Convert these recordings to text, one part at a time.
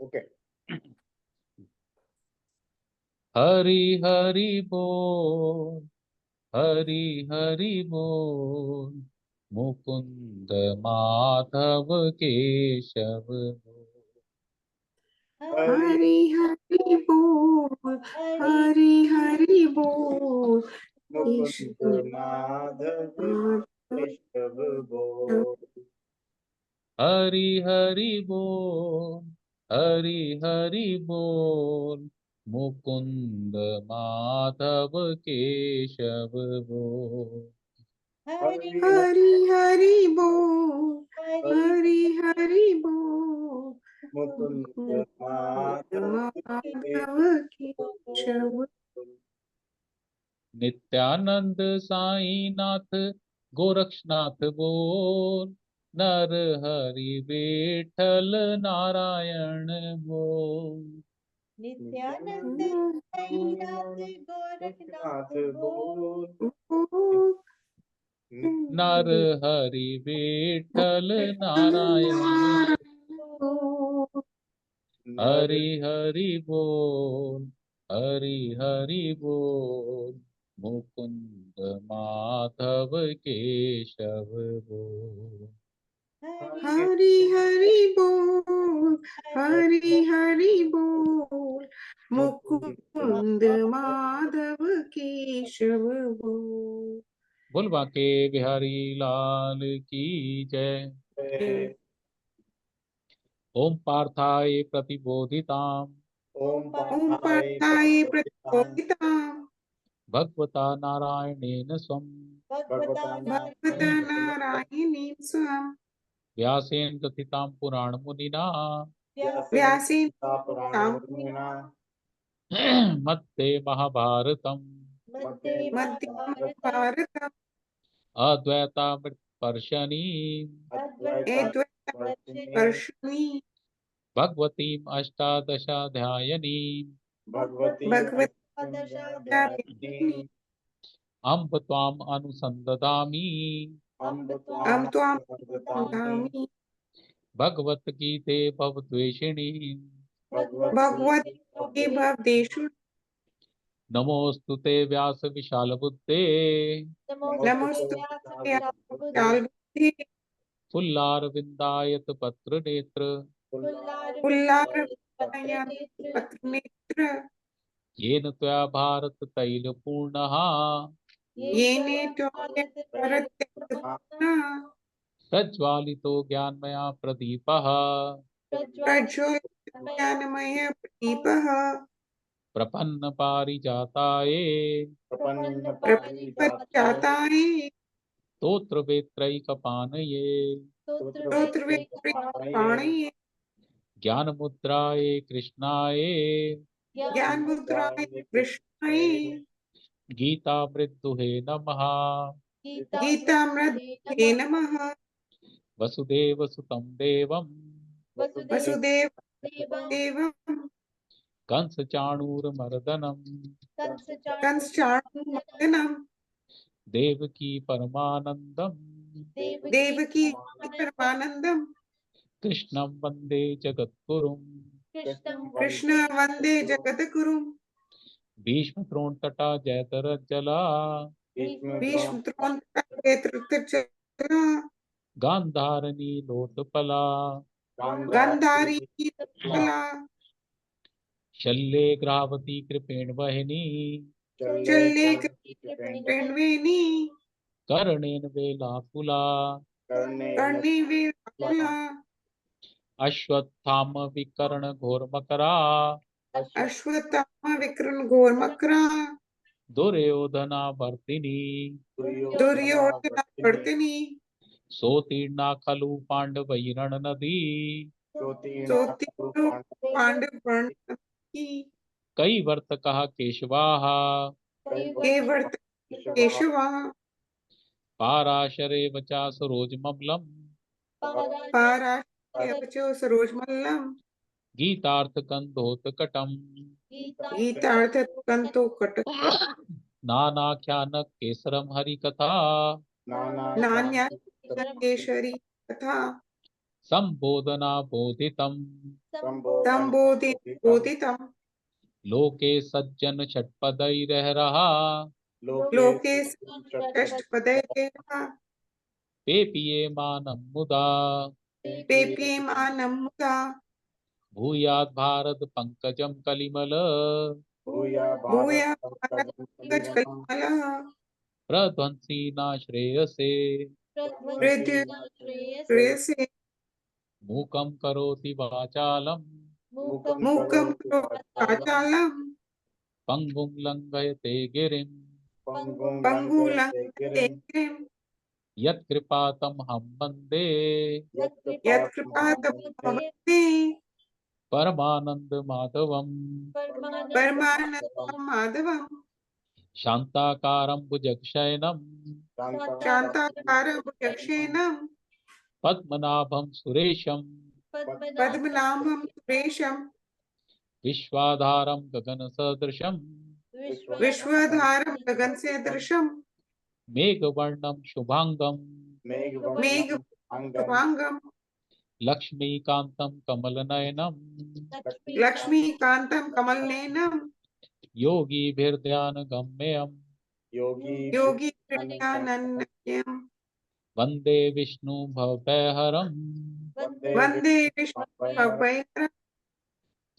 Okay. Hari Hari बोल, हरि हरि बोल, मुकुंद माधव केशव बोल। हरि हरि बोल, हरि हरि बोल, मुकुंद माधव केशव बोल। हरि हरि बोल, हरि हरि बोल, मुकुंद माधव केशव बोल। हरि हरि हरि बोल, हरि हरि बोल, मुकुंद माधव माधव केशव। नित्यानंद साईनाथ गोरक्षनाथ बोल, नर हरि विठल नारायण बोल। नित्यानंद साईनाथ गोरखनाथ बोल, नर हरि विठल नारायण, हरि हरि बोल, हरि हरि बोल, मुकुंद माधव केशव बोल। हरि हरि बोल, हरि हरि बोल, मुकुंद माधव केशव बोल। बोल बाके बिहारी लाल की जय। ओम पार्थाय प्रतिबोधिताम् ओम ओम पार्थाय प्रतिबोधिताम् भगवता नारायणेन स्वम् भगवता भगवता नारायणेन स्वयं व्यासेन ग्रथितां पुराणमुनिना व्यासेन तां मध्ये महाभारतम् मध्ये मध्ये महाभारतम् महाभारतम् अद्वैतामृतवर्षिणीम् अद्वैतामृतवर्षिणीं वर्षिणी भगवतीम् अष्टादशाध्यायनीम् भगवती दशाध्यायिनी अम्ब त्वाम् अनुसन्ददामि अम्ब हम त्वां त्वां धामी भगवद्गीते भवद्वेषिणीम् भगवत के भवदेषु नमोऽस्तु ते व्यास विशालबुद्धे नमोस्तु नमोस्तुते काल बुद्धि फुल्लारविन्दायत पत्रनेत्र उल्लार पत्रनेत्र पत्र नेत्र येन त्वया भारत तैलपूर्णः ये येन ने भारत भारत प्रज्वालितो ज्ञानमया प्रदीपः प्रज्वल प्रज्वलित ज्ञानमय प्रदीपः प्रपन्न पारिजाताये प्रपन्न प्रपरिजाताये स्तोत्र वेत्रैकपानये स्तोत्र वेत्रिपाणये ज्ञानमुद्राये कृष्णाये ज्ञान मुद्राय कृष्णाय गीतामृतदुहे नमः। गीतामृत हे नमः। वसुदेवसुतं देवं वसुदेव देवं देवं कंसचाणूरमर्दनम् कंसचाणूरमर्दनम् देवकी परमानन्दम् देवकी परमानन्दम् कृष्णं वन्दे जगद्गुरुम्। कृष्ण वन्दे जगद्गुरुम्। भीष्मद्रोणतटा जयद्रथजला भीष्म द्रोण गान्धारनी लोटपला गांधारी कला शल्ये ग्रावती कृपेण वहिनी चल्ले कृपेण्वेनी कर्णेन वेलाकुला कर्णे वेला अश्वत्थाम विकर्ण घोरमकरा अश्वत्थामा विकर्ण घोर मकरा दुर्योधना वर्तिनी दुर्योधना वर्तिनी सोतीर्णा खलु पांडवैरण नदी सोतीर्णो पांडव वर्ण की कई वर्तकः केशवाः के वर्त केशवा पाराशरे वचा सरोजममलम् पाराशर्यवचो सरोजमल्लम गीतार्थकन्धोतकटम् गीतार्थ कंतो कटक नानाख्यान केसरम हरिकथा नान्या केशरी तथा संबोधना बोधितम संबोधितम लोके सज्जन षटपदैरह रहा लोके षष्ठपदे पेपिये मानं मुदा पेप्यमानं मुदा भूयात् भारत पंकजम कलिमल भूया कलिमलः प्रध्वंसी न श्रेयसे प्रेयसे मूकं करोति वाचालं मूकं करोति वाचालं पंगुं लंघयते गिरिं पङ्गुलङ्घयते गिरिं यत्कृपातं हम वन्दे यत्कृपातमं वन्दे परमानंद माधवम् परमानन्दं माधवम् शान्ताकारं भुजगशयनं शान्ताकारं भुजगशयनं पद्मनाभं सुरेशं पद्मनाभं सुरेशं विश्वाधारं गगनसदृशं विश्वधारं गगनसदृशं मेघवर्णं शुभांगं मेघवाङ्गं लक्ष्मीकान्तं कमलनयनं लक्ष्मीकान्तं कमलनयनं योगीभिर्ध्यानगम्यं योगी प्रज्ञानन्दमयं वन्दे विष्णु भवभयहरं वन्दे विष्णुभवभयहरं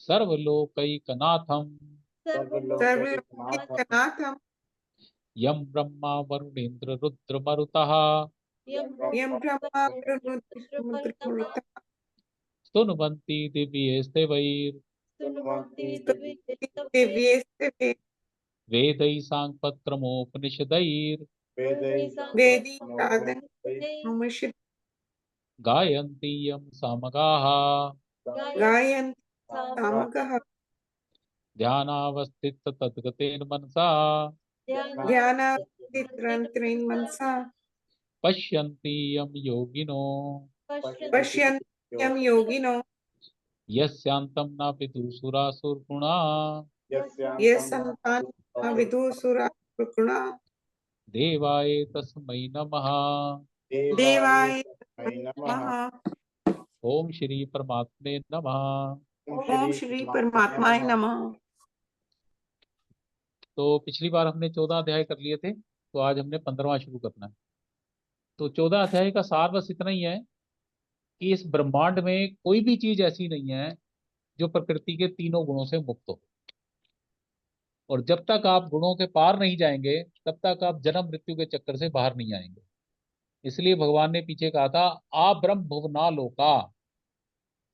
सर्वलोकैकनाथं सर्वलोकैकनाथं यं ब्रह्मा वरुणेन्द्र रुद्रमरुतः यं ब्रह्मा विष्णुरुद्रमुद्रमुरुतः स्तुन्वन्ति दिव्यैस्तेवैर् दिव्यैस्ते वेदैः साङ्गपत्रमोपनिषदैर् वेदी साधनमुषि गायन्ति यं सामगाः गायन्ति सामगः ध्यानावस्थित तद्गतेन मनसा ध्यानावस्थितरन्त्रेण मनसा पश्यन्ति यं योगिनो पश्यन्ति यं योगिनो यस्यान्तं न विदुषुरासुरगुणा ये सन्तान विदुषुरासुरगुणा देवाय तस्मै नमः। देवाय नमः। ओम श्री परमात्मे नमः। ओम श्री परमात्माय नमः। तो पिछली बार हमने 14 अध्याय कर लिए थे, तो आज हमने 15वां शुरू करना है। तो 14 अध्याय का सार बस इतना ही है कि इस ब्रह्मांड में कोई भी चीज ऐसी नहीं है जो प्रकृति के तीनों गुणों से मुक्त हो, और जब तक आप गुणों के पार नहीं जाएंगे तब तक आप जन्म मृत्यु के चक्कर से बाहर नहीं आएंगे। इसलिए भगवान ने पीछे कहा था आ ब्रह्म भुवना लोका,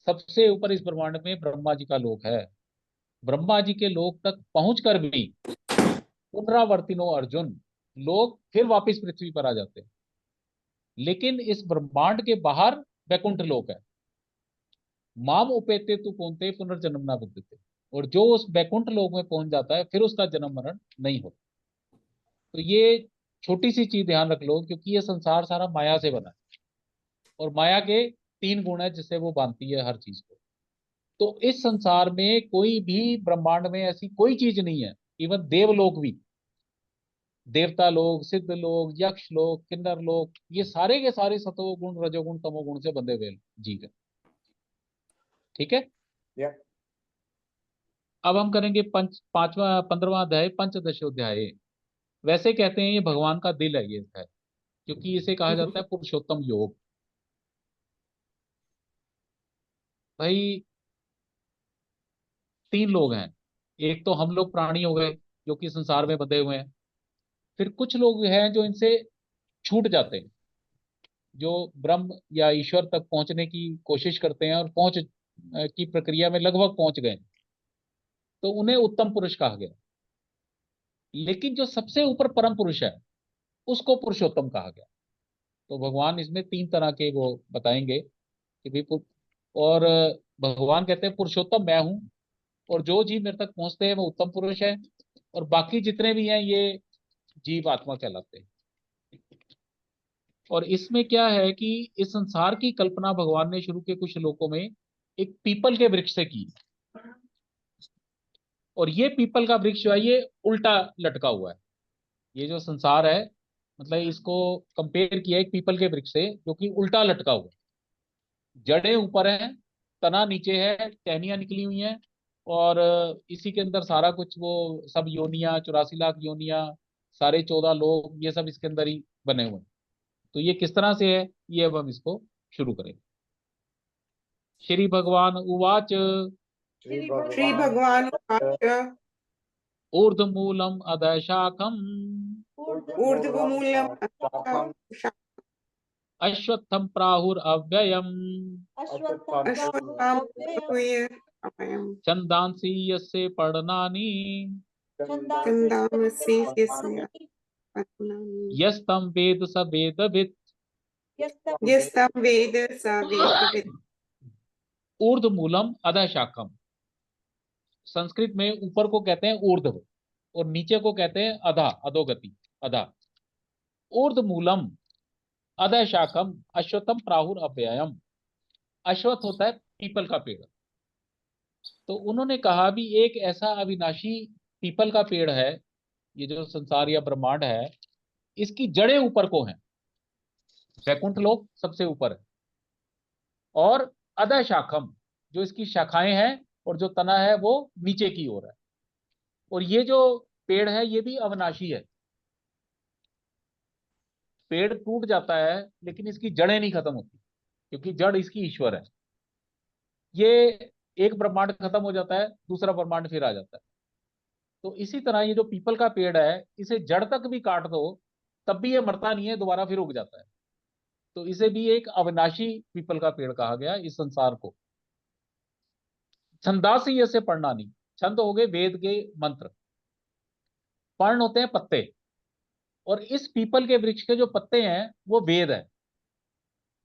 सबसे ऊपर इस ब्रह्मांड में ब्रह्मा जी का लोक है। ब्रह्मा जी के लोक तक पहुंचकर भी पुनरावर्तिनो अर्जुन, लोग फिर वापस पृथ्वी पर आ जाते हैं। लेकिन इस ब्रह्मांड के बाहर वैकुंठ लोक है। माम उपेते तु कौनते पुनर्जन्म ना विद्यते, और जो उस वैकुंठ लोक में पहुंच जाता है फिर उसका जन्म मरण नहीं होता। तो ये छोटी सी चीज ध्यान रख लो, क्योंकि ये संसार सारा माया से बना है, और माया के 3 गुण है जिससे वो बांधती है हर चीज को। तो इस संसार में कोई भी ब्रह्मांड में ऐसी कोई चीज नहीं है, इवन देवलोक भी, देवता लोग, सिद्ध लोग, यक्ष लोग, किन्नर लोग, ये सारे के सारे सतोगुण रजोगुण तमोगुण से बंधे हुए जीव है। ठीक है। Yeah. अब हम करेंगे 15वां अध्याय पंचदशोध्याय। वैसे कहते हैं ये भगवान का दिल है ये है, क्योंकि इसे कहा जाता है पुरुषोत्तम योग। भाई 3 लोग हैं। एक तो हम लोग प्राणी हो गए जो कि संसार में बंधे हुए हैं। फिर कुछ लोग हैं जो इनसे छूट जाते हैं, जो ब्रह्म या ईश्वर तक पहुंचने की कोशिश करते हैं और पहुंच की प्रक्रिया में लगभग पहुंच गए, तो उन्हें उत्तम पुरुष कहा गया। लेकिन जो सबसे ऊपर परम पुरुष है उसको पुरुषोत्तम कहा गया। तो भगवान इसमें 3 तरह के वो बताएंगे कि भाई, और भगवान कहते हैं पुरुषोत्तम मैं हूं, और जो जीव मेरे तक पहुंचते हैं वो उत्तम पुरुष है, और बाकी जितने भी हैं ये जीव आत्मा कहलाते हैं। और इसमें क्या है कि इस संसार की कल्पना भगवान ने शुरू के कुछ श्लोकों में एक पीपल के वृक्ष से की, और ये पीपल का वृक्ष जो है ये उल्टा लटका हुआ है। ये जो संसार है, मतलब इसको कंपेयर किया एक पीपल के वृक्ष से जो कि उल्टा लटका हुआ है। जड़ें ऊपर हैं, तना नीचे है, टहनियां निकली हुई हैं, और इसी के अंदर सारा कुछ वो सब योनियां, 84 लाख योनियां, सारे 14 लोग, ये सब इसके अंदर ही बने हुए हैं। तो ये किस तरह से है, ये अब हम इसको शुरू करेंगे। श्री भगवान उवाच श्री श्री भगवान उवाच ऊर्ध्वमूलम अधः शाखम ऊर्ध्वमूलम् शाखं अश्वत्थम प्राहुरव्ययम् अश्वत्थामा अभयम् छन्दांसि यस्य पर्णनानि छन्दांसि यस्य पर्णानि यस्तं वेद स वेदवित्। यस्तं वेद स वेदवित्। ऊर्ध्वमूलम अधः शाखम, संस्कृत में ऊपर को कहते हैं ऊर्ध्व और नीचे को कहते हैं अधा, अधोगति, अधा। ऊर्ध्वमूलम अधः शाखम अश्वत्थम प्राहुरव्ययम्। अश्वत्थ होता है पीपल का पेड़। तो उन्होंने कहा भी एक ऐसा अविनाशी पीपल का पेड़ है, ये जो संसार या ब्रह्मांड है, इसकी जड़ें ऊपर को हैं, वैकुंठ लोक सबसे ऊपर है, और अधः शाखम, जो इसकी शाखाएं हैं और जो तना है वो नीचे की ओर है। और ये जो पेड़ है ये भी अविनाशी है। पेड़ टूट जाता है लेकिन इसकी जड़ें नहीं खत्म होती, क्योंकि जड़ इसकी ईश्वर है। ये एक ब्रह्मांड खत्म हो जाता है, दूसरा ब्रह्मांड फिर आ जाता है। तो इसी तरह ये जो पीपल का पेड़ है, इसे जड़ तक भी काट दो तब भी ये मरता नहीं है, दोबारा फिर उग जाता है। तो इसे भी एक अविनाशी पीपल का पेड़ कहा गया इस संसार को। छंदासी से पढ़ना नहीं, छंद हो गए वेद के मंत्र, पर्ण होते हैं पत्ते, और इस पीपल के वृक्ष के जो पत्ते हैं वो वेद है।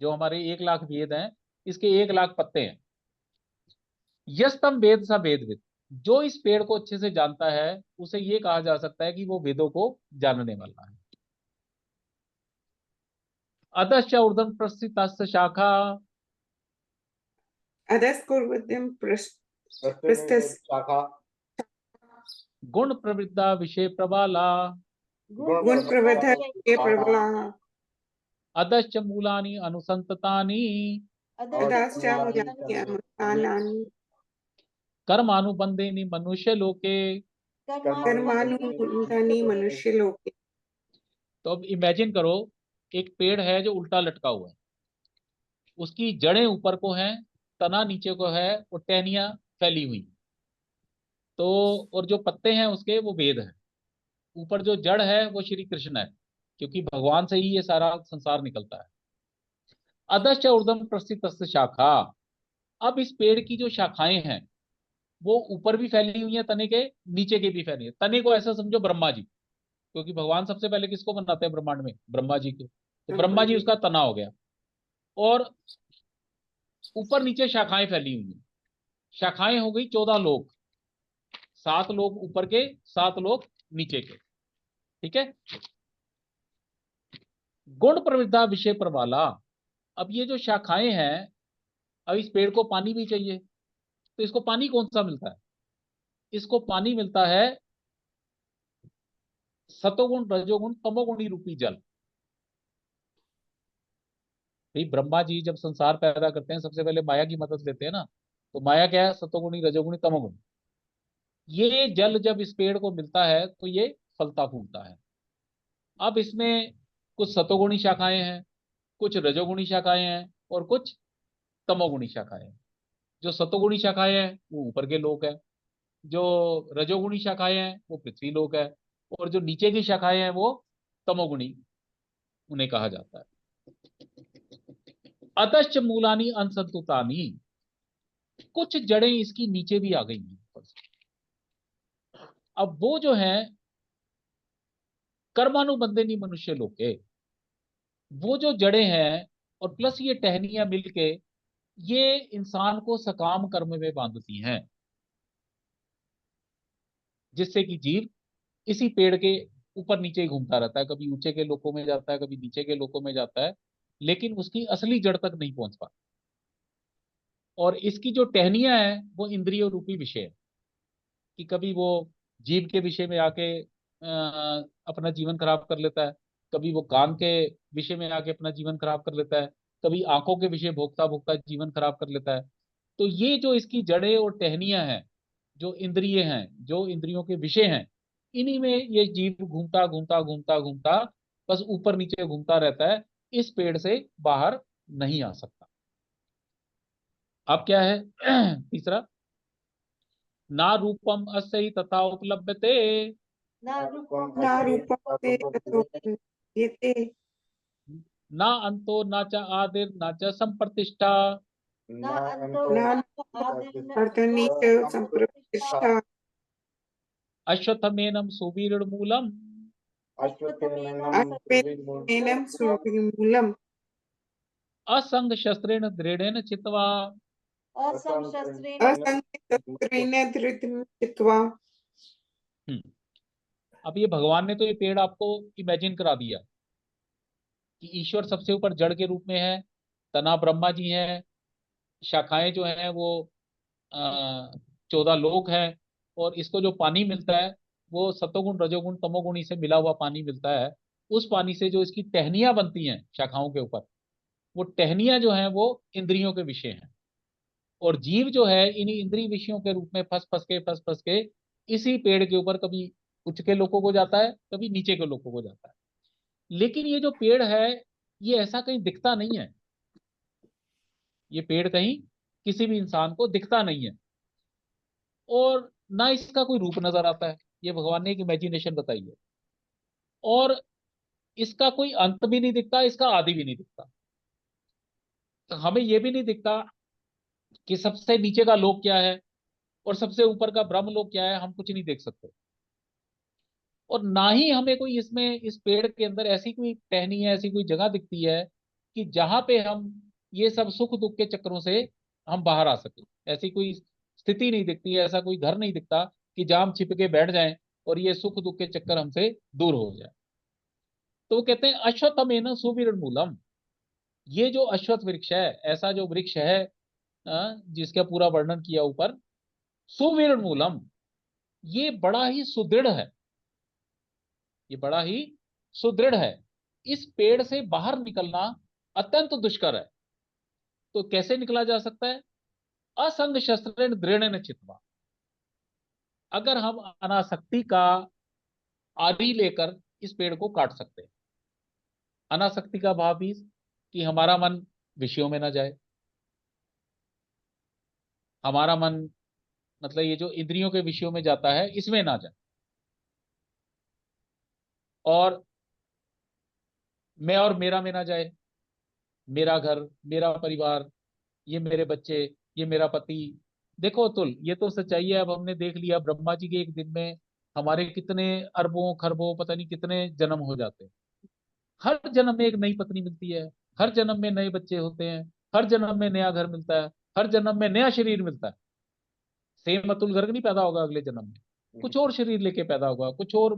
जो हमारे 1 लाख वेद हैं, इसके 1 लाख पत्ते हैं। यस्तम वेद सा वेदविद, जो इस पेड़ को अच्छे से जानता है उसे ये कहा जा सकता है कि वो वेदों को जानने वाला है। अतश्च ऊर्ध्वं प्रस्थितस्य शाखा अधस्कुर्वद्यं प्रस्थित पृष्ठस् शाखा गुण प्रवृद्धा विषय प्रबाला गुण प्रवृद्ध ये प्रबलाः अतश्च मूलानि अनुसंततानि अदाश्च मुलान्यमुत्थानानि कर्मानुबंधेनि मनुष्य लोके। कर्मानुबन्धानि मनुष्यलोके। तो अब इमेजिन करो, एक पेड़ है जो उल्टा लटका हुआ है, उसकी जड़ें ऊपर को हैं, तना नीचे को है, और टहनियां फैली हुई। तो और जो पत्ते हैं उसके वो वेद हैं। ऊपर जो जड़ है वो श्री कृष्ण है, क्योंकि भगवान से ही ये सारा संसार निकलता है। अधश्च ऊर्ध्वं प्रस्थितस्य शाखा, अब इस पेड़ की जो शाखाएं हैं वो ऊपर भी फैली हुई हैं तने के, नीचे के भी फैली है। तने को ऐसा समझो ब्रह्मा जी, क्योंकि भगवान सबसे पहले किसको बनाते हैं ब्रह्मांड में, ब्रह्मा जी को। तो ब्रह्मा जी उसका तना हो गया, और ऊपर नीचे शाखाएं फैली हुई हैं। शाखाएं हो गई 14 लोग, 7 लोग ऊपर के, 7 लोग नीचे के। ठीक है। गुण प्रवृद्धा विषय प्रवाला, अब ये जो शाखाएं हैं, अब इस पेड़ को पानी भी चाहिए, तो इसको पानी कौन सा मिलता है? इसको पानी मिलता है सतोगुण रजोगुण तमोगुणी रूपी जल। भाई ब्रह्मा जी जब संसार पैदा करते हैं सबसे पहले माया की मदद लेते हैं ना। तो माया क्या है? सतोगुणी रजोगुणी तमोगुणी। ये जल जब इस पेड़ को मिलता है तो ये फलता फूलता है। अब इसमें कुछ सतोगुणी शाखाएं हैं, कुछ रजोगुणी शाखाएं हैं, और कुछ तमोगुणी शाखाएं हैं। जो सतोगुणी शाखाएं हैं वो ऊपर के लोक है, जो रजोगुणी शाखाएं हैं वो पृथ्वी लोक है, और जो नीचे की शाखाएं हैं वो तमोगुणी, उन्हें कहा जाता है। अतश्च मूलानी अनसंतुतानी, कुछ जड़ें इसकी नीचे भी आ गई हैं। अब वो जो है कर्मानुबंधनी मनुष्य लोके, वो जो जड़ें हैं और प्लस ये टहनियां मिलके ये इंसान को सकाम कर्म में बांधती हैं, जिससे कि जीव इसी पेड़ के ऊपर नीचे ही घूमता रहता है, कभी ऊंचे के लोकों में जाता है, कभी नीचे के लोकों में जाता है, लेकिन उसकी असली जड़ तक नहीं पहुंच पाता। और इसकी जो टहनियां हैं वो इंद्रिय रूपी विषय है, कि कभी वो जीव के विषय में आके अपना जीवन खराब कर लेता है, कभी वो काम के विषय में आके अपना जीवन खराब कर लेता है, कभी आंखों के विषय भोगता भोगता जीवन खराब कर लेता है। तो ये जो इसकी जड़ें और टहनियां हैं, जो इंद्रिय हैं, जो इंद्रियों के विषय हैं, इन्हीं में ये जीव घूमता घूमता घूमता घूमता बस ऊपर नीचे घूमता रहता है, इस पेड़ से बाहर नहीं आ सकता। अब क्या है तीसरा, ना रूपम अस्य ही तथा उपलभ्यते, न रूपम न रूपं ते ततोपलभ्यते ना अंतो न च आदिर न च संप्रतिष्ठा, न अंतो न न आदिर्न वर्धने च संप्रतिष्ठा अश्वत्थमेनं सुवीर्यमूलम् अश्वेत्थेनं सुविमूलम् असंग शस्त्रेण दृढ़ेन चित्वा। असंशस्त्रेण असंख्यशस्त्रेण धृतं चित्वा। हम्म, अब ये भगवान ने तो ये पेड़ आपको इमेजिन करा दिया कि ईश्वर सबसे ऊपर जड़ के रूप में है, तना ब्रह्मा जी हैं, शाखाएं जो हैं वो 14 लोक हैं, और इसको जो पानी मिलता है वो सतोगुण रजोगुण तमोगुण से मिला हुआ पानी मिलता है। उस पानी से जो इसकी टहनियां बनती हैं शाखाओं के ऊपर, वो टहनियां जो हैं वो इंद्रियों के विषय हैं, और जीव जो है इन इंद्रिय विषयों के रूप में फंस फंस के इसी पेड़ के ऊपर कभी उच्च के लोगों को जाता है, कभी नीचे के लोगों को जाता है। लेकिन ये जो पेड़ है, ये ऐसा कहीं दिखता नहीं है, ये पेड़ कहीं किसी भी इंसान को दिखता नहीं है, और ना इसका कोई रूप नजर आता है, ये भगवान ने एक इमेजिनेशन बताई है। और इसका कोई अंत भी नहीं दिखता, इसका आदि भी नहीं दिखता। तो हमें ये भी नहीं दिखता कि सबसे नीचे का लोक क्या है और सबसे ऊपर का ब्रह्म लोक क्या है, हम कुछ नहीं देख सकते। और ना ही हमें कोई इसमें इस पेड़ के अंदर ऐसी कोई टहनी है, ऐसी कोई जगह दिखती है कि जहां पे हम ये सब सुख दुख के चक्रों से हम बाहर आ सके। ऐसी कोई स्थिति नहीं दिखती है, ऐसा कोई घर नहीं दिखता कि जहां हम छिप के बैठ जाएं और ये सुख दुख के चक्कर हमसे दूर हो जाए। तो वो कहते हैं अश्वत्थमेन सुविरूढ़मूलम, ये जो अश्वत्थ वृक्ष है, ऐसा जो वृक्ष है जिसका पूरा वर्णन किया ऊपर, सुविरूढ़मूलम, ये बड़ा ही सुदृढ़ है, ये बड़ा ही सुदृढ़ है। इस पेड़ से बाहर निकलना अत्यंत दुष्कर है। तो कैसे निकला जा सकता है? असंग शस्त्रेण दृढ़ेन चित्वा, अगर हम अनासक्ति का आरी लेकर इस पेड़ को काट सकते हैं। अनासक्ति का भाव भी कि हमारा मन विषयों में ना जाए, हमारा मन मतलब ये जो इंद्रियों के विषयों में जाता है इसमें ना जाए, और मैं और मेरा में ना जाए, मेरा घर, मेरा परिवार, ये मेरे बच्चे, ये मेरा पति। देखो अतुल, ये तो सच्चाई है। अब हमने देख लिया ब्रह्मा जी के एक दिन में हमारे कितने अरबों खरबों पता नहीं कितने जन्म हो जाते हैं। हर जन्म में एक नई पत्नी मिलती है, हर जन्म में नए बच्चे होते हैं, हर जन्म में नया घर मिलता है, हर जन्म में नया शरीर मिलता है। सेम अतुल गर्ग नहीं पैदा होगा अगले जन्म में, कुछ और शरीर लेके पैदा होगा, कुछ और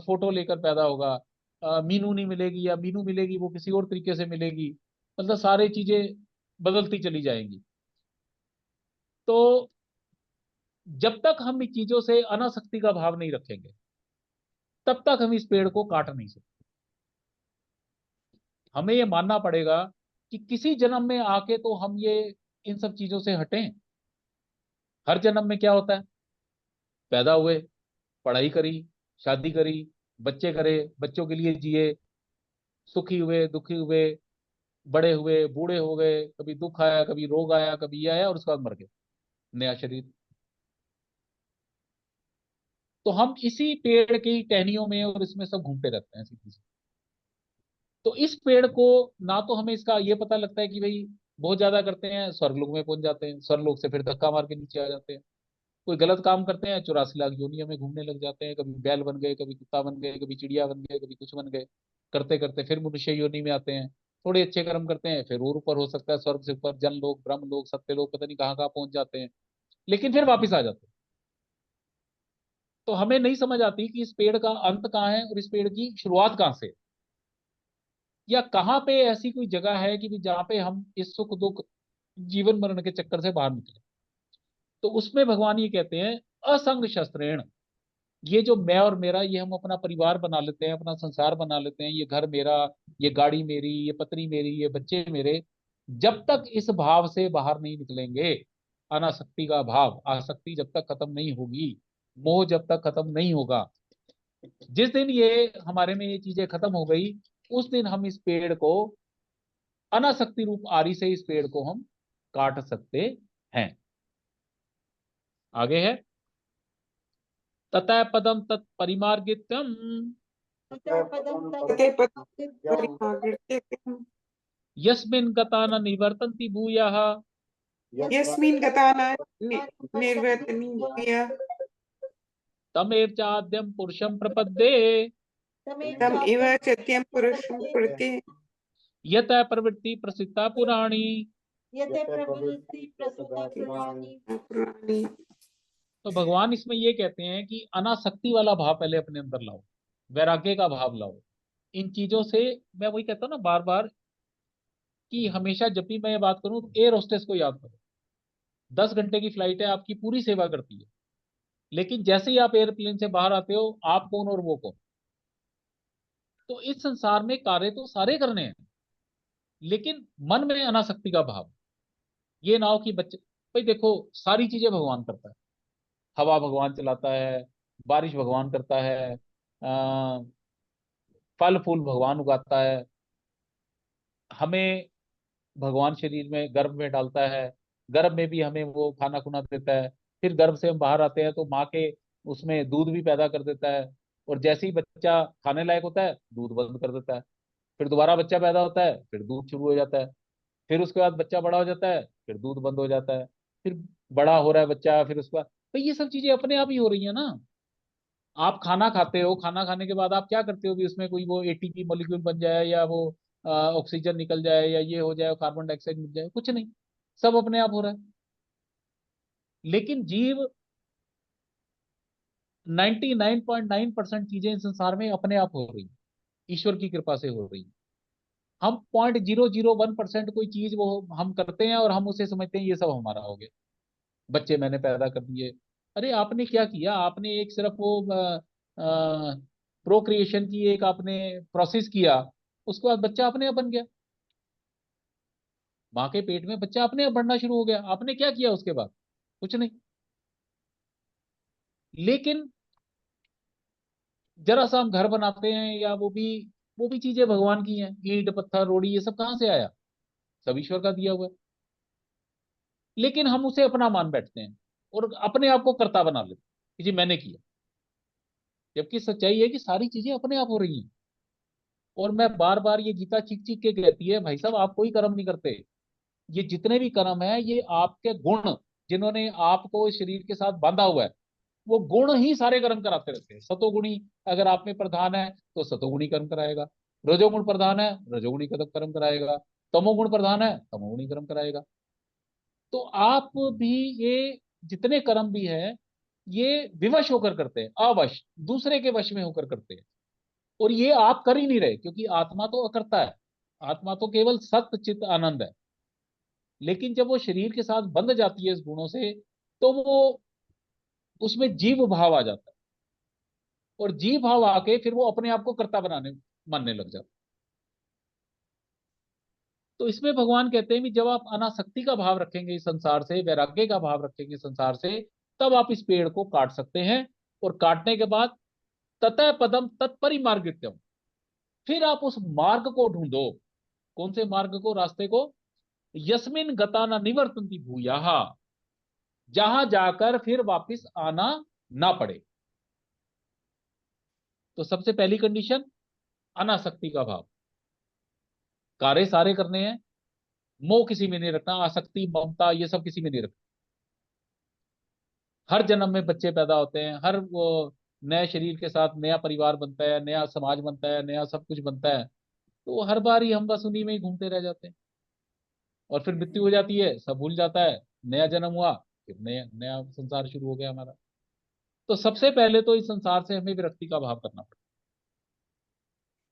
फोटो लेकर पैदा होगा। मीनू नहीं मिलेगी, या मीनू मिलेगी वो किसी और तरीके से मिलेगी। मतलब सारी चीजें बदलती चली जाएंगी। तो जब तक हम इन चीजों से अनासक्ति का भाव नहीं रखेंगे, तब तक हम इस पेड़ को काट नहीं सकते। हमें ये मानना पड़ेगा कि किसी जन्म में आके तो हम ये इन सब चीजों से हटें। हर जन्म में क्या होता है, पैदा हुए, पढ़ाई करी, शादी करी, बच्चे करे, बच्चों के लिए जिए, सुखी हुए दुखी हुए, बड़े हुए बूढ़े हो गए, कभी दुख आया, कभी रोग आया, कभी ये आया, और उसके बाद मर गए, नया शरीर। तो हम इसी पेड़ की टहनियों में और इसमें सब घूमते रहते हैं सीधी सी। तो इस पेड़ को ना तो हमें इसका ये पता लगता है कि भाई बहुत ज्यादा करते हैं स्वर्गलोक में पहुंच जाते हैं, स्वर्गलोक से फिर धक्का मार के नीचे आ जाते हैं। कोई गलत काम करते हैं 84 लाख योनियों में घूमने लग जाते हैं, कभी बैल बन गए, कभी कुत्ता बन गए, कभी चिड़िया बन गए, कभी कुछ बन गए। करते करते फिर मनुष्य योनि में आते हैं, थोड़े अच्छे कर्म करते हैं, फिर और ऊपर हो सकता है स्वर्ग से ऊपर जन लोग, ब्रह्म लोग, सत्य लोग, पता नहीं कहाँ कहाँ पहुंच जाते हैं, लेकिन फिर वापिस आ जाते हैं। तो हमें नहीं समझ आती कि इस पेड़ का अंत कहाँ है और इस पेड़ की शुरुआत कहाँ से है, या कहाँ पे ऐसी कोई जगह है कि जहाँ पे हम इस सुख दुख जीवन मरण के चक्कर से बाहर निकले। तो उसमें भगवान ये कहते हैं असंग शस्त्रेण, ये जो मैं और मेरा, ये हम अपना परिवार बना लेते हैं, अपना संसार बना लेते हैं, ये घर मेरा, ये गाड़ी मेरी, ये पत्नी मेरी, ये बच्चे मेरे। जब तक इस भाव से बाहर नहीं निकलेंगे, अनासक्ति का भाव, आसक्ति जब तक खत्म नहीं होगी, मोह जब तक खत्म नहीं होगा, जिस दिन ये हमारे में ये चीजें खत्म हो गई, उस दिन हम इस पेड़ को, अनासक्ति रूप आरी से इस पेड़ को हम काट सकते हैं। आगे है, ततः पदम तत्परिमार्गित्यम ततः पदं तते पदं तत् परिमार्गित्यं यस्मिन् गता न निवर्तन्ति भूयः यस्मिन् गता न निर्वर्तनीय तमेव चाद्यं पुरुषं प्रपद्ये तम एव चत्यं पुरुषं प्रति यतः प्रवृत्ति प्रसिद्धा पुराणी। यते प्रवृत्ति प्रसुता पुराणी। पुराणी। तो भगवान इसमें ये कहते हैं कि अनासक्ति वाला भाव पहले अपने अंदर लाओ, वैराग्य का भाव लाओ। इन चीजों से, मैं वही कहता हूँ ना बार बार, कि हमेशा जब भी मैं ये बात करूं तो एयर होस्टेस को याद करो। 10 घंटे की फ्लाइट है, आपकी पूरी सेवा करती है, लेकिन जैसे ही आप एयरप्लेन से बाहर आते हो, आप कौन और वो कौन। तो इस संसार में कार्य तो सारे करने हैं, लेकिन मन में अनासक्ति का भाव। ये ना हो कि बच्चे, भाई देखो सारी चीजें भगवान करता है, हवा भगवान चलाता है, बारिश भगवान करता है, फल फूल भगवान उगाता है, हमें भगवान शरीर में गर्भ में डालता है, गर्भ में भी हमें वो खाना खुना देता है, फिर गर्भ से हम बाहर आते हैं तो माँ के उसमें दूध भी पैदा कर देता है, और जैसे ही बच्चा खाने लायक होता है दूध बंद कर देता है, फिर दोबारा बच्चा पैदा होता है, फिर दूध शुरू हो जाता है, फिर उसके बाद बच्चा बड़ा हो जाता है, फिर दूध बंद हो जाता है, फिर बड़ा हो रहा है बच्चा, फिर उसके बाद, तो ये सब चीजें अपने आप ही हो रही है ना। आप खाना खाते हो, खाना खाने के बाद आप क्या करते हो भी, उसमें कोई वो एटीपी मॉलिक्यूल बन जाए, या वो ऑक्सीजन निकल जाए, या ये हो जाए, कार्बन डाइऑक्साइड मिल जाए, कुछ नहीं, सब अपने आप हो रहा है। लेकिन जीव 99.9% चीजें इस संसार में अपने आप हो रही हैं, ईश्वर की कृपा से हो रही है। हम 0.001% कोई चीज वो हम करते हैं, और हम उसे समझते हैं ये सब हमारा हो गया, बच्चे मैंने पैदा कर दिए। अरे आपने क्या किया, आपने एक सिर्फ वो प्रोक्रिएशन की एक आपने प्रोसेस किया, उसके बाद बच्चा अपने आप बन गया, माँ के पेट में बच्चा अपने आप बढ़ना शुरू हो गया, आपने क्या किया उसके बाद, कुछ नहीं। लेकिन जरा सा हम घर बनाते हैं, या वो भी चीजें भगवान की हैं, ईंट पत्थर रोड़ी, ये सब कहाँ से आया, सब ईश्वर का दिया हुआ है। लेकिन हम उसे अपना मान बैठते हैं, और अपने आप को कर्ता बना लेते हैं कि जी मैंने किया, जबकि सच्चाई है कि सारी चीजें अपने आप हो रही हैं। और मैं बार बार, ये गीता चीख चीख के कहती है, भाई साहब आप कोई कर्म नहीं करते, ये जितने भी कर्म है ये आपके गुण, जिन्होंने आपको इस शरीर के साथ बांधा हुआ है, वो गुण ही सारे कर्म कराते रहते हैं। सतोगुणी अगर आप में प्रधान है तो सतोगुणी कर्म कराएगा, रजोगुण प्रधान है रजोगुणी कर्म कराएगा, तमोगुण प्रधान है तमोगुणी कर्म कराएगा। तो आप भी, ये जितने कर्म भी है, ये विवश होकर करते हैं, अवश, दूसरे के वश में होकर करते हैं। और ये आप कर ही नहीं रहे, क्योंकि आत्मा तो अकर्ता है, आत्मा तो केवल सत्य चित्त आनंद है। लेकिन जब वो शरीर के साथ बंध जाती है इस गुणों से, तो वो, उसमें जीव भाव आ जाता है, और जीव भाव आके फिर वो अपने आप को कर्ता बनाने मानने लग जाता है। तो इसमें भगवान कहते हैं कि जब आप अनासक्ति का भाव रखेंगे इस संसार से, वैराग्य का भाव रखेंगे संसार से, तब आप इस पेड़ को काट सकते हैं। और काटने के बाद ततः पदम तत्परिमार्गित्यम, फिर आप उस मार्ग को ढूंढो। कौन से मार्ग को, रास्ते को, यस्मिन गता न निवर्तन्ति भूयाः, जहां जाकर फिर वापस आना ना पड़े। तो सबसे पहली कंडीशन, अनासक्ति का भाव, कार्य सारे करने हैं, मोह किसी में नहीं रखना, आसक्ति ममता ये सब किसी में नहीं रखना। हर जन्म में बच्चे पैदा होते हैं, हर वो नए शरीर के साथ नया परिवार बनता है, नया समाज बनता है, नया सब कुछ बनता है। तो हर बार ही हम बस उन्हीं में ही घूमते रह जाते हैं, और फिर मृत्यु हो जाती है, सब भूल जाता है, नया जन्म हुआ, फिर नया नया संसार शुरू हो गया हमारा। तो सबसे पहले तो इस संसार से हमें विरक्ति का भाव करना पड़ेगा,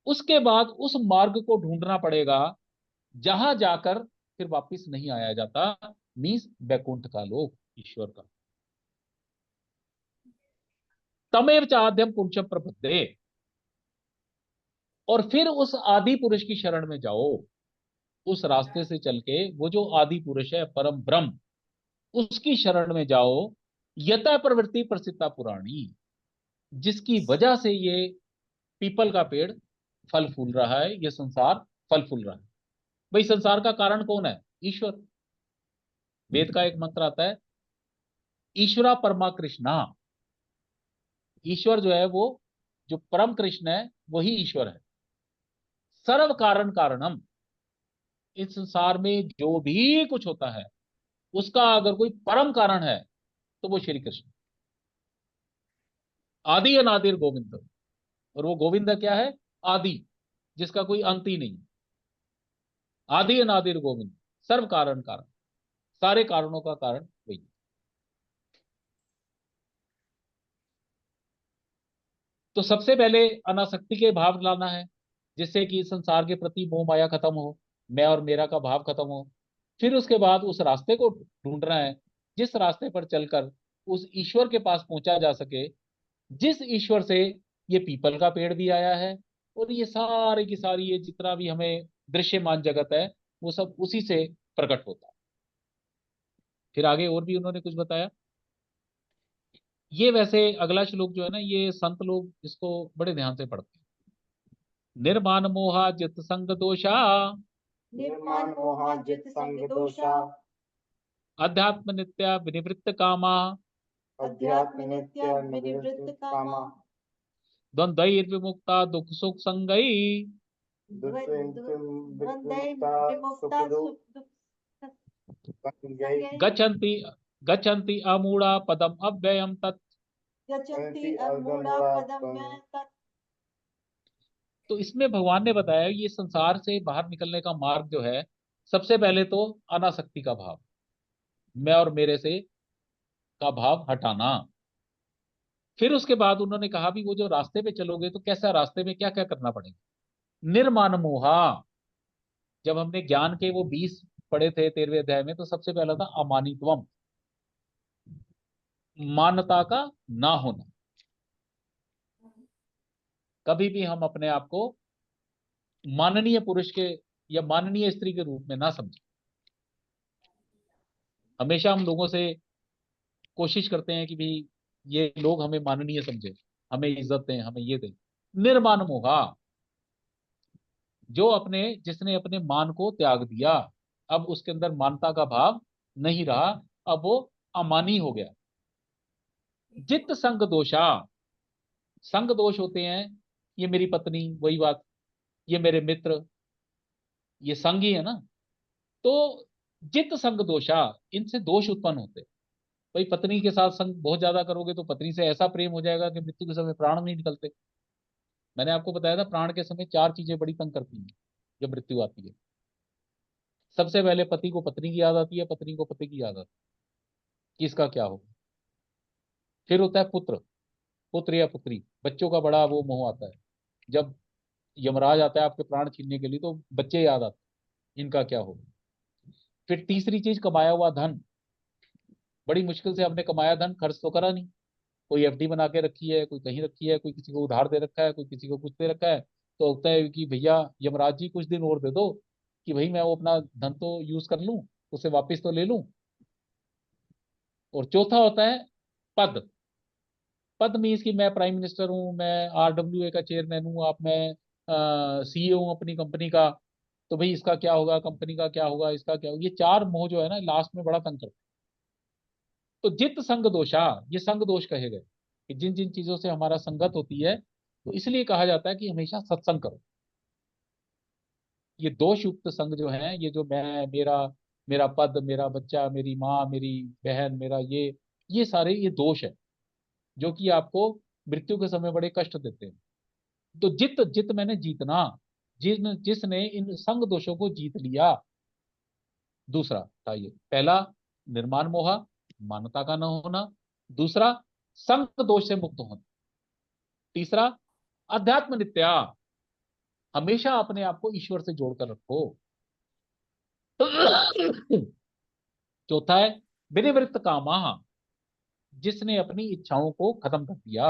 उसके बाद उस मार्ग को ढूंढना पड़ेगा जहां जाकर फिर वापिस नहीं आया जाता, मीन्स बैकुंठ का लोक, ईश्वर का। तमेव चाद्यम पुरुषम प्रपद्ये, और फिर उस आदि पुरुष की शरण में जाओ, उस रास्ते से चल के वो जो आदि पुरुष है परम ब्रह्म, उसकी शरण में जाओ। यथा प्रवृत्ति प्रसिद्धा पुराणी, जिसकी वजह से ये पीपल का पेड़ फल फूल रहा है, ये संसार फल फूल रहा है। भाई संसार का कारण कौन है? ईश्वर। वेद का एक मंत्र आता है, ईश्वरा परमा कृष्णा। ईश्वर जो है वो, जो परम कृष्ण है वही ईश्वर है। सर्व कारण कारणम, इस संसार में जो भी कुछ होता है उसका अगर कोई परम कारण है तो वो श्री कृष्ण। आदि अनादिर गोविंद, और वो गोविंद क्या है? आदि, जिसका कोई अंत ही नहीं। आदि अनादिर गोविंद, सर्व कारण कारण, सारे कारणों का कारण वही। तो सबसे पहले अनासक्ति के भाव लाना है, जिससे कि संसार के प्रति मोह माया खत्म हो, मैं और मेरा का भाव खत्म हो। फिर उसके बाद उस रास्ते को ढूंढना है जिस रास्ते पर चलकर उस ईश्वर के पास पहुंचा जा सके, जिस ईश्वर से ये पीपल का पेड़ भी आया है, और ये सारी की सारी ये जितना भी हमें दृश्यमान जगत है वो सब उसी से प्रकट होता है। फिर आगे और भी उन्होंने कुछ बताया। ये वैसे अगला श्लोक जो है ना, ये संत लोग इसको बड़े ध्यान से पढ़ते हैं। निर्माण मोहा जित संग दोषा, निर्माण मोहाजित संग दोषा, अध्यात्म नित्या विनिवृत्त कामा, अध्यात्म नित्य विनिवृत्त कामा, द्वंद्वैर्विमुक्ता दुख सुख संगई, दुर्विमुक्ता सुख दुख संगै, गच्छन्ति गच्छन्ति अमूढ़ा पदम अव्ययम तत्। गच्छन्ति अमूढ़ा पदम में तत्। तो इसमें भगवान ने बताया ये संसार से बाहर निकलने का मार्ग जो है, सबसे पहले तो अनासक्ति का भाव, मैं और मेरे से का भाव हटाना। फिर उसके बाद उन्होंने कहा भी वो जो रास्ते पे चलोगे तो कैसा, रास्ते में क्या क्या करना पड़ेगा। निर्माण मोहा, जब हमने ज्ञान के वो 20 पढ़े थे 13वें अध्याय में, तो सबसे पहला था अमानित्वम, मान्यता का ना होना। कभी भी हम अपने आप को माननीय पुरुष के या माननीय स्त्री के रूप में ना समझें। हमेशा हम लोगों से कोशिश करते हैं कि भाई ये लोग हमें माननीय समझे, हमें इज्जत दें, हमें ये दें। निर्मान मोहा, जो अपने, जिसने अपने मान को त्याग दिया, अब उसके अंदर मानता का भाव नहीं रहा, अब वो अमानी हो गया। जित संग दोषा, संग दोष होते हैं, ये मेरी पत्नी, वही बात, ये मेरे मित्र, ये संग ही है ना। तो जित संग दोषा, इनसे दोष उत्पन्न होते हैं। भाई पत्नी के साथ संग बहुत ज्यादा करोगे तो पत्नी से ऐसा प्रेम हो जाएगा कि मृत्यु के समय प्राण नहीं निकलते। मैंने आपको बताया था प्राण के समय 4 चीजें बड़ी तंग करती हैं जब मृत्यु आती है। सबसे पहले पति को पत्नी की याद आती है, पत्नी को पति की याद आती है कि इसका क्या होगा। फिर होता है पुत्र, पुत्र या पुत्री, बच्चों का बड़ा वो मोह आता है। जब यमराज आता है आपके प्राण छीनने के लिए तो बच्चे याद आते हैं, इनका क्या होगा। फिर तीसरी चीज कमाया हुआ धन, बड़ी मुश्किल से हमने कमाया धन, खर्च तो करा नहीं, कोई एफडी बना के रखी है, कोई कहीं रखी है, कोई किसी को उधार दे रखा है, कोई किसी को कुछ दे रखा है। तो होता है कि भैया यमराज जी कुछ दिन और दे दो कि भाई मैं वो अपना धन तो यूज कर लूं, उसे वापस तो ले लूं। और चौथा होता है पद। पद मीन्स कि मैं प्राइम मिनिस्टर हूं, मैं आरडब्ल्यूए का चेयरमैन हूं, आप मैं सीईओ हूं अपनी कंपनी का, तो भाई इसका क्या होगा, कंपनी का क्या होगा, इसका क्या होगा। ये 4 मोह जो है ना लास्ट में बड़ा तंग करते हैं। तो जित संग दोषा, ये संग दोष कहे गए कि जिन जिन चीजों से हमारा संगत होती है, तो इसलिए कहा जाता है कि हमेशा सत्संग करो। ये दोष युक्त संग जो है, ये जो मैं, मेरा, मेरा पद, मेरा बच्चा, मेरी माँ, मेरी बहन, मेरा ये सारे ये दोष है जो कि आपको मृत्यु के समय बड़े कष्ट देते हैं। तो जित जित मैंने जीतना, जिसने इन संग दोषों को जीत लिया। दूसरा था ये, पहला निर्माण मोहा, मानता का न होना। दूसरा संग दोष से मुक्त होना। तीसरा अध्यात्म नित्या, हमेशा अपने आप को ईश्वर से जोड़कर रखो। चौथा है विनिवृत्त कामा, जिसने अपनी इच्छाओं को खत्म कर दिया।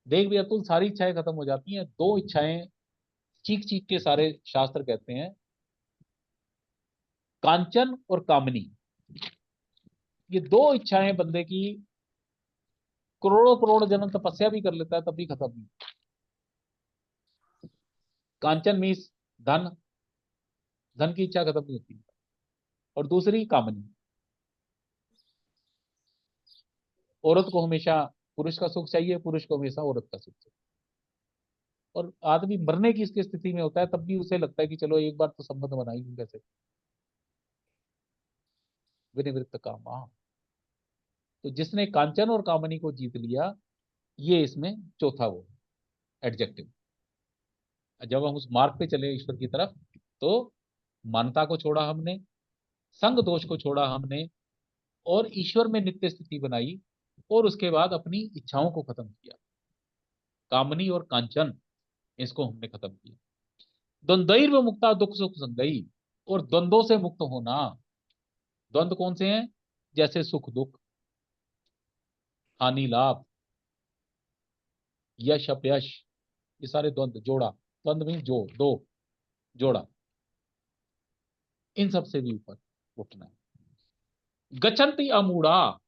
देख भी अतुल, सारी इच्छाएं खत्म हो जाती हैं, दो इच्छाएं चीख चीख के सारे शास्त्र कहते हैं, कांचन और कामनी। ये दो इच्छाएं बंदे की करोड़ों करोड़ जन्म तपस्या भी कर लेता है तब भी खत्म नहीं। कांचन मीन्स धन, धन की इच्छा खत्म नहीं होती। और दूसरी कामनी, औरत को हमेशा पुरुष का सुख चाहिए, पुरुष को हमेशा औरत का सुख चाहिए। और आदमी मरने की इसकी स्थिति में होता है तब भी उसे लगता है कि चलो एक बार तो संबंध बनाएंगे कैसे, विनिवृत्त कामा। तो जिसने कांचन और कामनी को जीत लिया, ये इसमें चौथा वो एडजेक्टिव। जब हम उस मार्ग पे चले ईश्वर की तरफ, तो मानता को छोड़ा हमने, संग दोष को छोड़ा हमने, और ईश्वर में नित्य स्थिति बनाई, और उसके बाद अपनी इच्छाओं को खत्म किया। कामनी और कांचन, इसको हमने खत्म किया। द्वंद्वैर्व मुक्ता दुख सुख संगई, और द्वंद्वों से मुक्त होना। द्वंद्व कौन से हैं? जैसे सुख दुख, हानि लाभ, यश अपयश, ये सारे द्वंद्व। जोड़ा, द्वंद्व मीन जो दो, जोड़ा। इन सब से भी ऊपर उठना है। गच्छन्ति अमूढ़ा,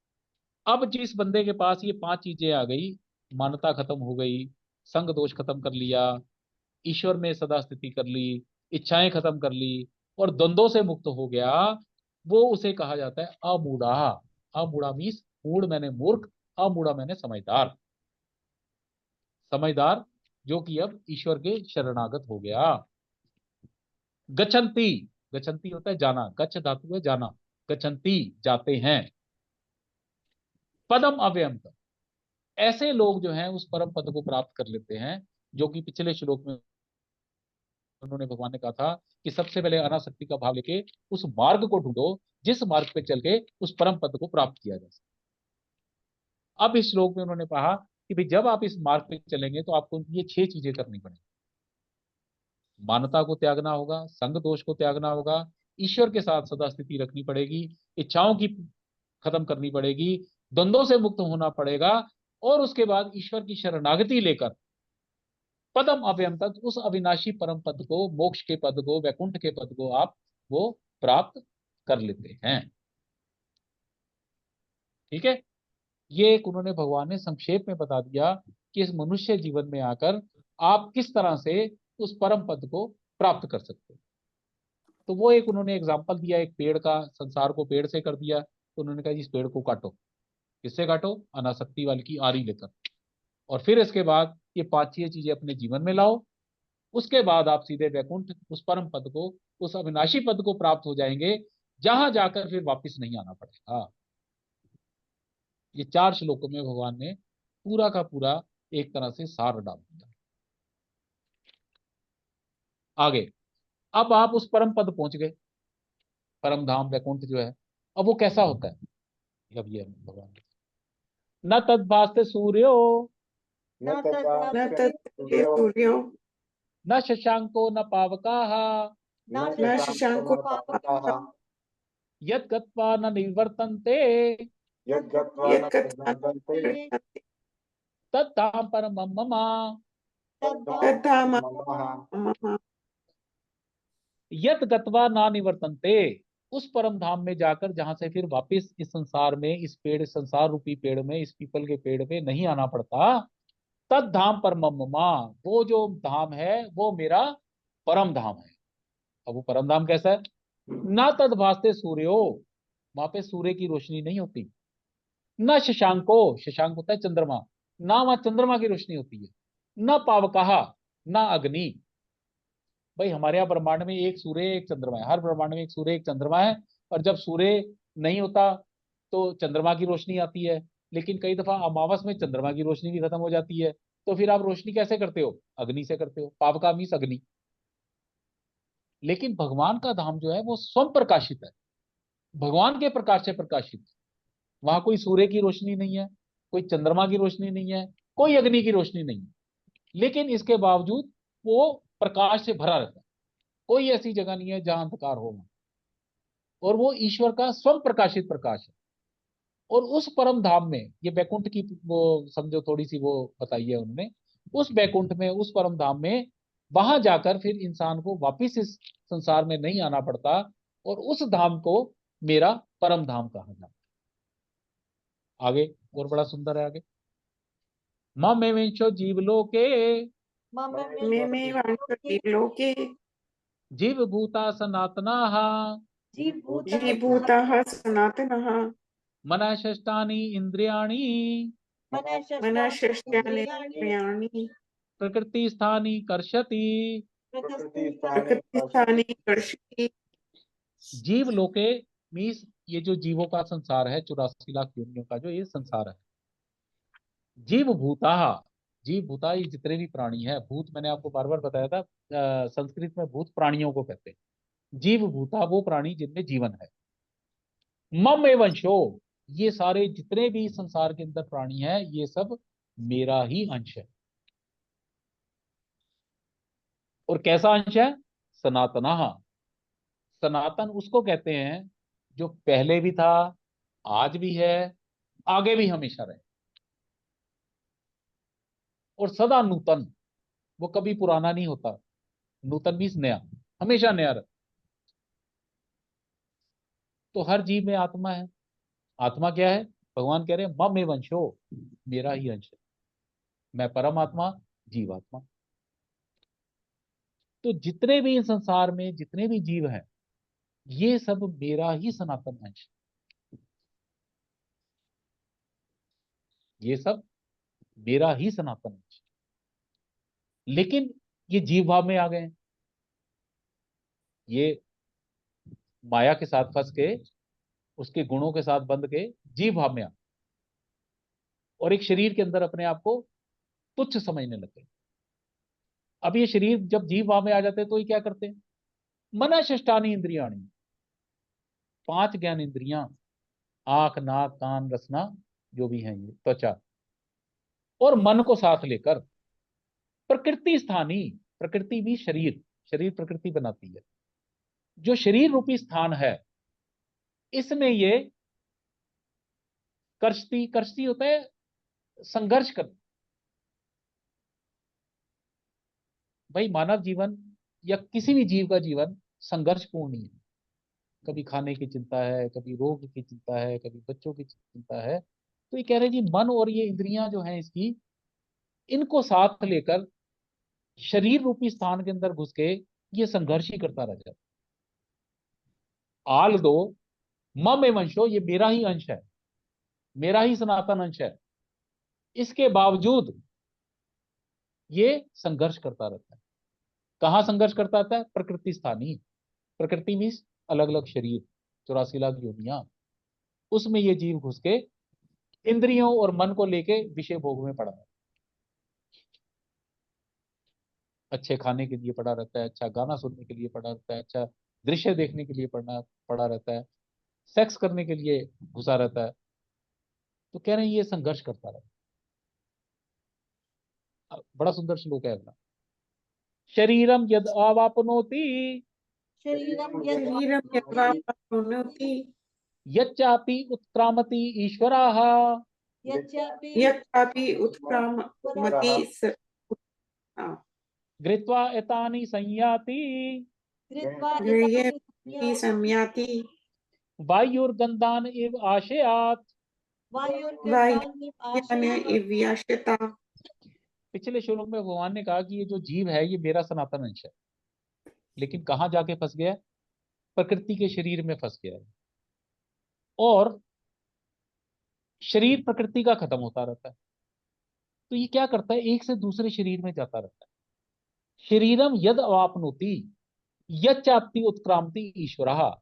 अब जिस बंदे के पास ये पांच चीजें आ गई, मान्यता खत्म हो गई, संग दोष खत्म कर लिया, ईश्वर में सदा स्थिति कर ली, इच्छाएं खत्म कर ली, और द्वंद्वों से मुक्त हो गया, वो उसे कहा जाता है अमूढ़ा। अमूढ़ा मीन्स मूढ़ मैंने मूर्ख, अमूढ़ा मैंने समझदार। समझदार जो कि अब ईश्वर के शरणागत हो गया। गच्छन्ति, गच्छन्ति होता है जाना, गच्छ धातु है जाना, गच्छन्ति जाते हैं। पदम अव्ययम, ऐसे लोग जो हैं उस परम पद को प्राप्त कर लेते हैं, जो कि पिछले श्लोक में उन्होंने, भगवान ने कहा था कि सबसे पहले अनासक्ति का भाव लेके उस मार्ग को ढूंढो जिस मार्ग पे चल के उस परम पद को प्राप्त किया जा सके। अब इस श्लोक में उन्होंने कहा कि भाई जब आप इस मार्ग पे चलेंगे तो आपको ये 6 चीजें करनी पड़ेंगी। मानता को त्यागना होगा, संग दोष को त्यागना होगा, ईश्वर के साथ सदा स्थिति रखनी पड़ेगी, इच्छाओं की खत्म करनी पड़ेगी, द्वंद्वों से मुक्त होना पड़ेगा, और उसके बाद ईश्वर की शरणागति लेकर पदम अव्ययम तक उस अविनाशी परम पद को, मोक्ष के पद को, वैकुंठ के पद को आप वो प्राप्त कर लेते हैं। ठीक है, ये एक उन्होंने, भगवान ने संक्षेप में बता दिया कि इस मनुष्य जीवन में आकर आप किस तरह से उस परम पद को प्राप्त कर सकते हैं। तो वो एक उन्होंने एग्जाम्पल दिया, एक पेड़ का, संसार को पेड़ से कर दिया। तो उन्होंने कहा इस पेड़ को काटो। किससे काटो? अनासक्ति वाली की आरी लेकर। और फिर इसके बाद ये 5 चीजें अपने जीवन में लाओ, उसके बाद आप सीधे वैकुंठ, उस परम पद को, उस अविनाशी पद को प्राप्त हो जाएंगे, जहां जाकर फिर वापस नहीं आना पड़ेगा। ये 4 श्लोकों में भगवान ने पूरा का पूरा एक तरह से सार डाल दिया। आगे, अब आप उस परम पद पहुंच गए, परम धाम वैकुंठ जो है। अब वो कैसा होता है? अब ये भगवान, न तद्भास्ते सूर्यो, न न तदास्ते तत्ते सूर्यो, न शशांको न पावकाः, न शशांको पावकाः, यत् गत्वा न निवर्तन्ते, यद्गत्वा न यद्गत्वा निवर्तन्ते, तद्धाम परमं मम। तद्धाम मम। मम। यत् गत्वा न निवर्तन्ते, उस परम धाम में जाकर जहां से फिर वापस इस संसार में, इस पेड़, संसार रूपी पेड़ में, इस पीपल के पेड़ में नहीं आना पड़ता, तद धाम परमं मम, वो जो धाम है वो मेरा परम धाम है। अब वो परम धाम कैसा है? न तद भास्ते सूर्यो, वहां पे सूर्य की रोशनी नहीं होती, न शशांको, शशांक होता है चंद्रमा, ना वहां चंद्रमा की रोशनी होती है, न पावकाः, न अग्नि। भाई हमारे यहाँ ब्रह्मांड में एक सूर्य एक चंद्रमा है, हर ब्रह्मांड में एक सूर्य एक चंद्रमा है। और जब सूर्य नहीं होता तो चंद्रमा की रोशनी आती है, लेकिन कई दफा अमावस में चंद्रमा की रोशनी भी खत्म हो जाती है। तो फिर आप रोशनी कैसे करते हो? अग्नि से करते हो। पावका मीन्स अग्नि। लेकिन भगवान का धाम जो है वो स्वयं प्रकाशित है, भगवान के प्रकाश से प्रकाशित। वहां कोई सूर्य की रोशनी नहीं है, कोई चंद्रमा की रोशनी नहीं है, कोई अग्नि की रोशनी नहीं है, लेकिन इसके बावजूद वो प्रकाश से भरा रहता है। कोई ऐसी जगह नहीं है जहां अंधकार हो, और वो ईश्वर का स्वयं प्रकाशित प्रकाश है। और उस परम धाम में, ये बैकुंठ की वो समझो थोड़ी सी वो बताई है उन्होंने, उस बैकुंठ में, उस परम धाम में, वहां जाकर फिर इंसान को वापिस इस संसार में नहीं आना पड़ता, और उस धाम को मेरा परम धाम कहा जाता है। आगे और बड़ा सुंदर है आगे, ममेवंशो जीवलोके मे वांछति लोके जीव भूता सनातनाः जीभूताः सनातनः मनःषष्ठानि इंद्रियाणि मनःषष्ट्यानीन्द्रियाणि प्रकृति स्थानी कर्षति। प्रकृतिस्थाने कर्षति। जीव लोके मीन्स ये जो जीवों का संसार है, 84 लाख योनियों का जो ये संसार है। जीव भूता, जीव भूता ये जितने भी प्राणी है, भूत मैंने आपको बार बार बताया था, संस्कृत में भूत प्राणियों को कहते हैं। जीव भूता वो प्राणी जिनमें जीवन है। मम एवंशो, ये सारे जितने भी संसार के अंदर प्राणी हैं, ये सब मेरा ही अंश है। और कैसा अंश है? सनातना, सनातन उसको कहते हैं जो पहले भी था, आज भी है, आगे भी हमेशा रहे। और सदा नूतन, वो कभी पुराना नहीं होता। नूतन मीन्स नया, हमेशा नया रहता। तो हर जीव में आत्मा है। आत्मा क्या है? भगवान कह रहे हैं मम एवंशो, मेरा ही अंश है, मैं परमात्मा, जीवात्मा। तो जितने भी इस संसार में जितने भी जीव हैं, ये सब मेरा ही सनातन अंश है। ये सब मेरा ही सनातन अंश है। लेकिन ये जीव भाव में आ गए हैं, ये माया के साथ फंस के, उसके गुणों के साथ बंध के जीव भाव में आ, और एक शरीर के अंदर अपने आप को तुच्छ समझने लगे। अब ये शरीर जब जीव भाव में आ जाते हैं तो ये क्या करते हैं? मनःषष्ठानि इंद्रियाणि, 5 ज्ञान इंद्रियां, आंख, नाक, कान, रसना, जो भी हैं ये, त्वचा, और मन को साथ लेकर प्रकृति स्थानी, प्रकृति भी शरीर, शरीर प्रकृति बनाती है, जो शरीर रूपी स्थान है, इसमें ये कर्षती, कर्षती होता है संघर्ष करना। भाई मानव जीवन या किसी भी जीव का जीवन संघर्षपूर्ण ही है। कभी खाने की चिंता है, कभी रोग की चिंता है, कभी बच्चों की चिंता है। तो ये कह रहे हैं जी मन और ये इंद्रियां जो हैं इसकी, इनको साथ लेकर शरीर रूपी स्थान के अंदर घुस के ये संघर्ष ही करता रह जाता। आल दो मम एवंशो, ये मेरा ही अंश है, मेरा ही सनातन अंश है, इसके बावजूद ये संघर्ष करता रहता है। कहाँ संघर्ष करता रहता है? प्रकृति स्थानी, प्रकृति मीन्स अलग अलग शरीर, 84 लाख योनियां, उसमें ये जीव घुस के इंद्रियों और मन को लेके विषय भोग में पड़ा है। अच्छे खाने के लिए पड़ा रहता है, अच्छा गाना सुनने के लिए पड़ा रहता है, अच्छा दृश्य देखने के लिए पड़ा रहता है, सेक्स करने के लिए घुसा रहता है। तो कह रहे हैं ये संघर्ष करता रहता है। बड़ा सुंदर श्लोक है अगला, शरीरम यद अवापनोति शरीरम शरीरं यद्वा प्राप्नोति यच्चापि उत्क्रामति ईश्वराः यच्चापि यच्चापि उत्क्रामति गृत्वा एतानि संयाति कृत्वा गृह्यति संयाति वायुर्गन्धान् इव आशयात्। वायुर्गन्धानि इव यास्यता। पिछले श्लोक में भगवान ने कहा कि ये जो जीव है ये मेरा सनातन अंश है, लेकिन कहाँ जाके फंस गया? प्रकृति के शरीर में फंस गया है। और शरीर प्रकृति का खत्म होता रहता है, तो ये क्या करता है? एक से दूसरे शरीर में जाता रहता है। शरीरम यद अवापनोति यच्चापि उत्क्रामति ईश्वरः,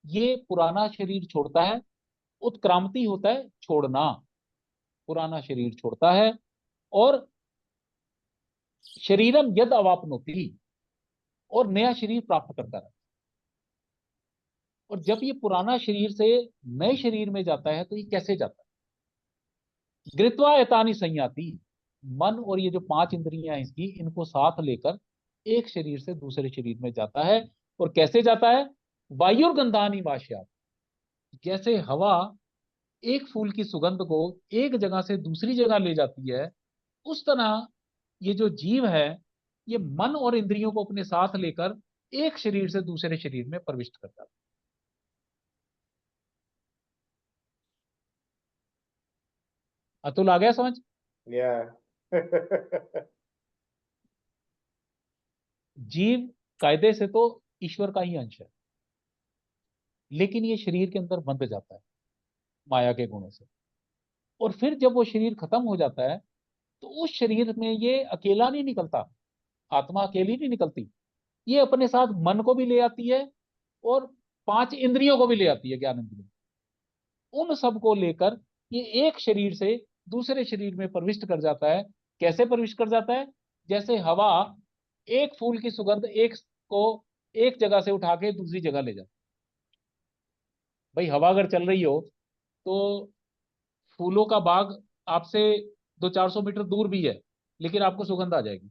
ये पुराना शरीर छोड़ता है। उत्क्रामति होता है छोड़ना, पुराना शरीर छोड़ता है। और शरीरम यद अवापनोति, और नया शरीर प्राप्त करता है। और जब ये पुराना शरीर से नए शरीर में जाता है तो ये कैसे जाता है? गृत्वा एतानि संयाति, मन और ये जो 5 इंद्रियां हैं इसकी, इनको साथ लेकर एक शरीर से दूसरे शरीर में जाता है। और कैसे जाता है? वायुर्गंधानि वाशयात्, जैसे हवा एक फूल की सुगंध को एक जगह से दूसरी जगह ले जाती है, उस तरह ये जो जीव है ये मन और इंद्रियों को अपने साथ लेकर एक शरीर से दूसरे शरीर में प्रविष्ट करता है। अतुल आ गया समझ? Yeah. जीव कायदे से तो ईश्वर का ही अंश है, लेकिन ये शरीर के अंदर बंध जाता है माया के गुणों से, और फिर जब वो शरीर खत्म हो जाता है तो उस शरीर में ये अकेला नहीं निकलता, आत्मा अकेली नहीं निकलती, ये अपने साथ मन को भी ले आती है और 5 इंद्रियों को भी ले आती है, ज्ञान इंद्रिय, उन सब को लेकर ये एक शरीर से दूसरे शरीर में प्रविष्ट कर जाता है। कैसे प्रविष्ट कर जाता है? जैसे हवा एक फूल की सुगंध एक को एक जगह से उठा के दूसरी जगह ले जाती। भाई हवा अगर चल रही हो तो फूलों का बाग आपसे 200-400 मीटर दूर भी है, लेकिन आपको सुगंध आ जाएगी।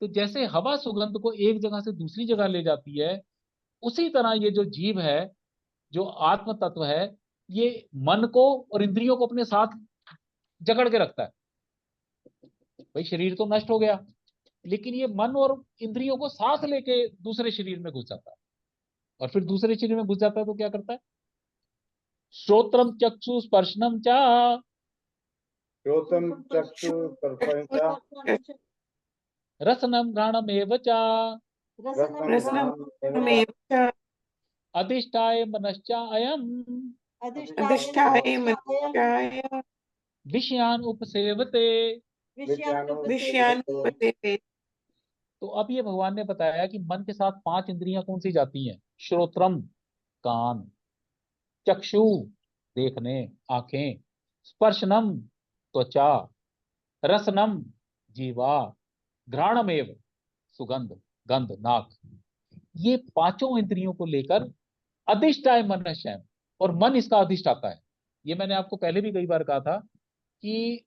तो जैसे हवा सुगंध को एक जगह से दूसरी जगह ले जाती है, उसी तरह ये जो जीव है, जो आत्म तत्व है, ये मन को और इंद्रियों को अपने साथ जकड़ के रखता है। भाई शरीर तो नष्ट हो गया, लेकिन ये मन और इंद्रियों को साथ लेके दूसरे शरीर में घुस जाता है, और फिर दूसरे शरीर में घुस जाता है तो क्या करता है? श्रोत्रम चक्षु स्पर्शनम चा श्रोत्रम चक्षु स्पर्शं च रसनम घ्राणम एव चा रसनमेव च अधिष्ठाय मनश्चा अयम अधिष्ठाय मनश्चाय विषयान उपसेवते। विषयानुपसेवते। तो अब ये भगवान ने बताया कि मन के साथ 5 इंद्रियां कौन सी जाती हैं? श्रोत्रम कान, चक्षु देखने आंखें, स्पर्शनम त्वचा, रसनम जीवा, घ्राणमेव सुगंध गंध नाक, ये 5 इंद्रियों को लेकर अधिष्ठाय मनश्चय, और मन इसका अधिष्ठाता है। ये मैंने आपको पहले भी कई बार कहा था कि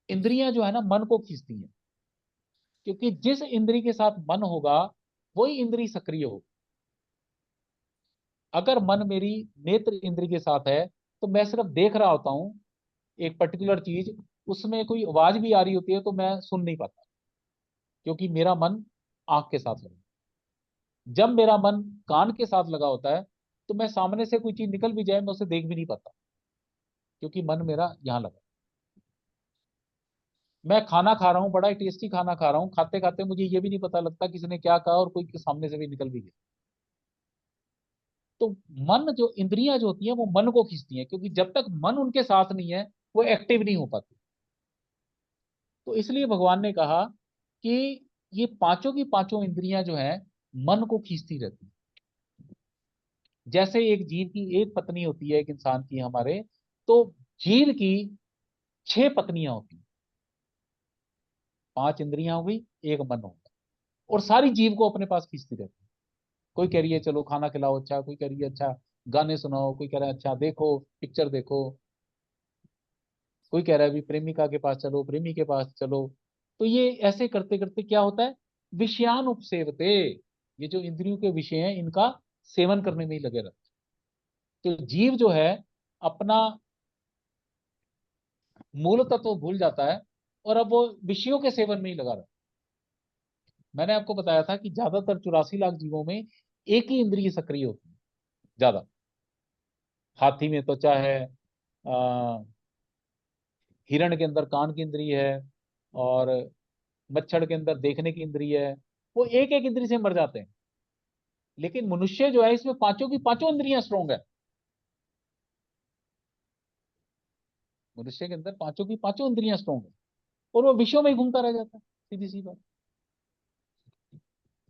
इंद्रियां जो है ना मन को खींचती हैं, क्योंकि जिस इंद्री के साथ मन होगा वही इंद्री सक्रिय होगी। अगर मन मेरी नेत्र इंद्री के साथ है तो मैं सिर्फ देख रहा होता हूं एक पर्टिकुलर चीज, उसमें कोई आवाज भी आ रही होती है तो मैं सुन नहीं पाता, क्योंकि मेरा मन आंख के साथ लगा। जब मेरा मन कान के साथ लगा होता है तो मैं सामने से कोई चीज निकल भी जाए मैं उसे देख भी नहीं पाता, क्योंकि मन मेरा यहां लगा। मैं खाना खा रहा हूँ, बड़ा ही टेस्टी खाना खा रहा हूँ, खाते खाते मुझे ये भी नहीं पता लगता किसने क्या कहा और कोई सामने से भी निकल भी गया। तो मन जो इंद्रियां जो होती हैं वो मन को खींचती हैं, क्योंकि जब तक मन उनके साथ नहीं है वो एक्टिव नहीं हो पाती। तो इसलिए भगवान ने कहा कि ये पांचों की पांचों इंद्रियां जो है मन को खींचती रहती है। जैसे एक जीव की एक पत्नी होती है एक इंसान की हमारे, तो जीव की 6 पत्नियां होती हैं। 5 इंद्रियां हो गई, एक मन होगा, और सारी जीव को अपने पास खींचती रहती है। कोई कह रही है चलो खाना खिलाओ अच्छा, कोई कह रही है अच्छा गाने सुनाओ, कोई कह रहा है अच्छा देखो पिक्चर देखो, कोई कह रहा है भी प्रेमिका के पास चलो, प्रेमी के पास चलो। तो ये ऐसे करते करते क्या होता है? विषयान उपसेवते, ये जो इंद्रियों के विषय हैं इनका सेवन करने में ही लगे रहते हैं। तो जीव जो है अपना मूल तत्व भूल जाता है और अब वो विषयों के सेवन में ही लगा रहता है। मैंने आपको बताया था कि ज्यादातर 84 लाख जीवों में एक ही इंद्रिय सक्रिय होती है ज्यादा। हाथी में त्वचा है, हिरण के अंदर कान की इंद्रिय है, और मच्छर के अंदर देखने की इंद्रिय है। वो एक एक इंद्रिय से मर जाते हैं, लेकिन मनुष्य जो है इसमें पांचों की पांचों इंद्रियां स्ट्रोंग है। मनुष्य के अंदर पांचों की पांचों इंद्रियां स्ट्रोंग है, और वो विषयों में ही घूमता रह जाता है, सीधी सी बात।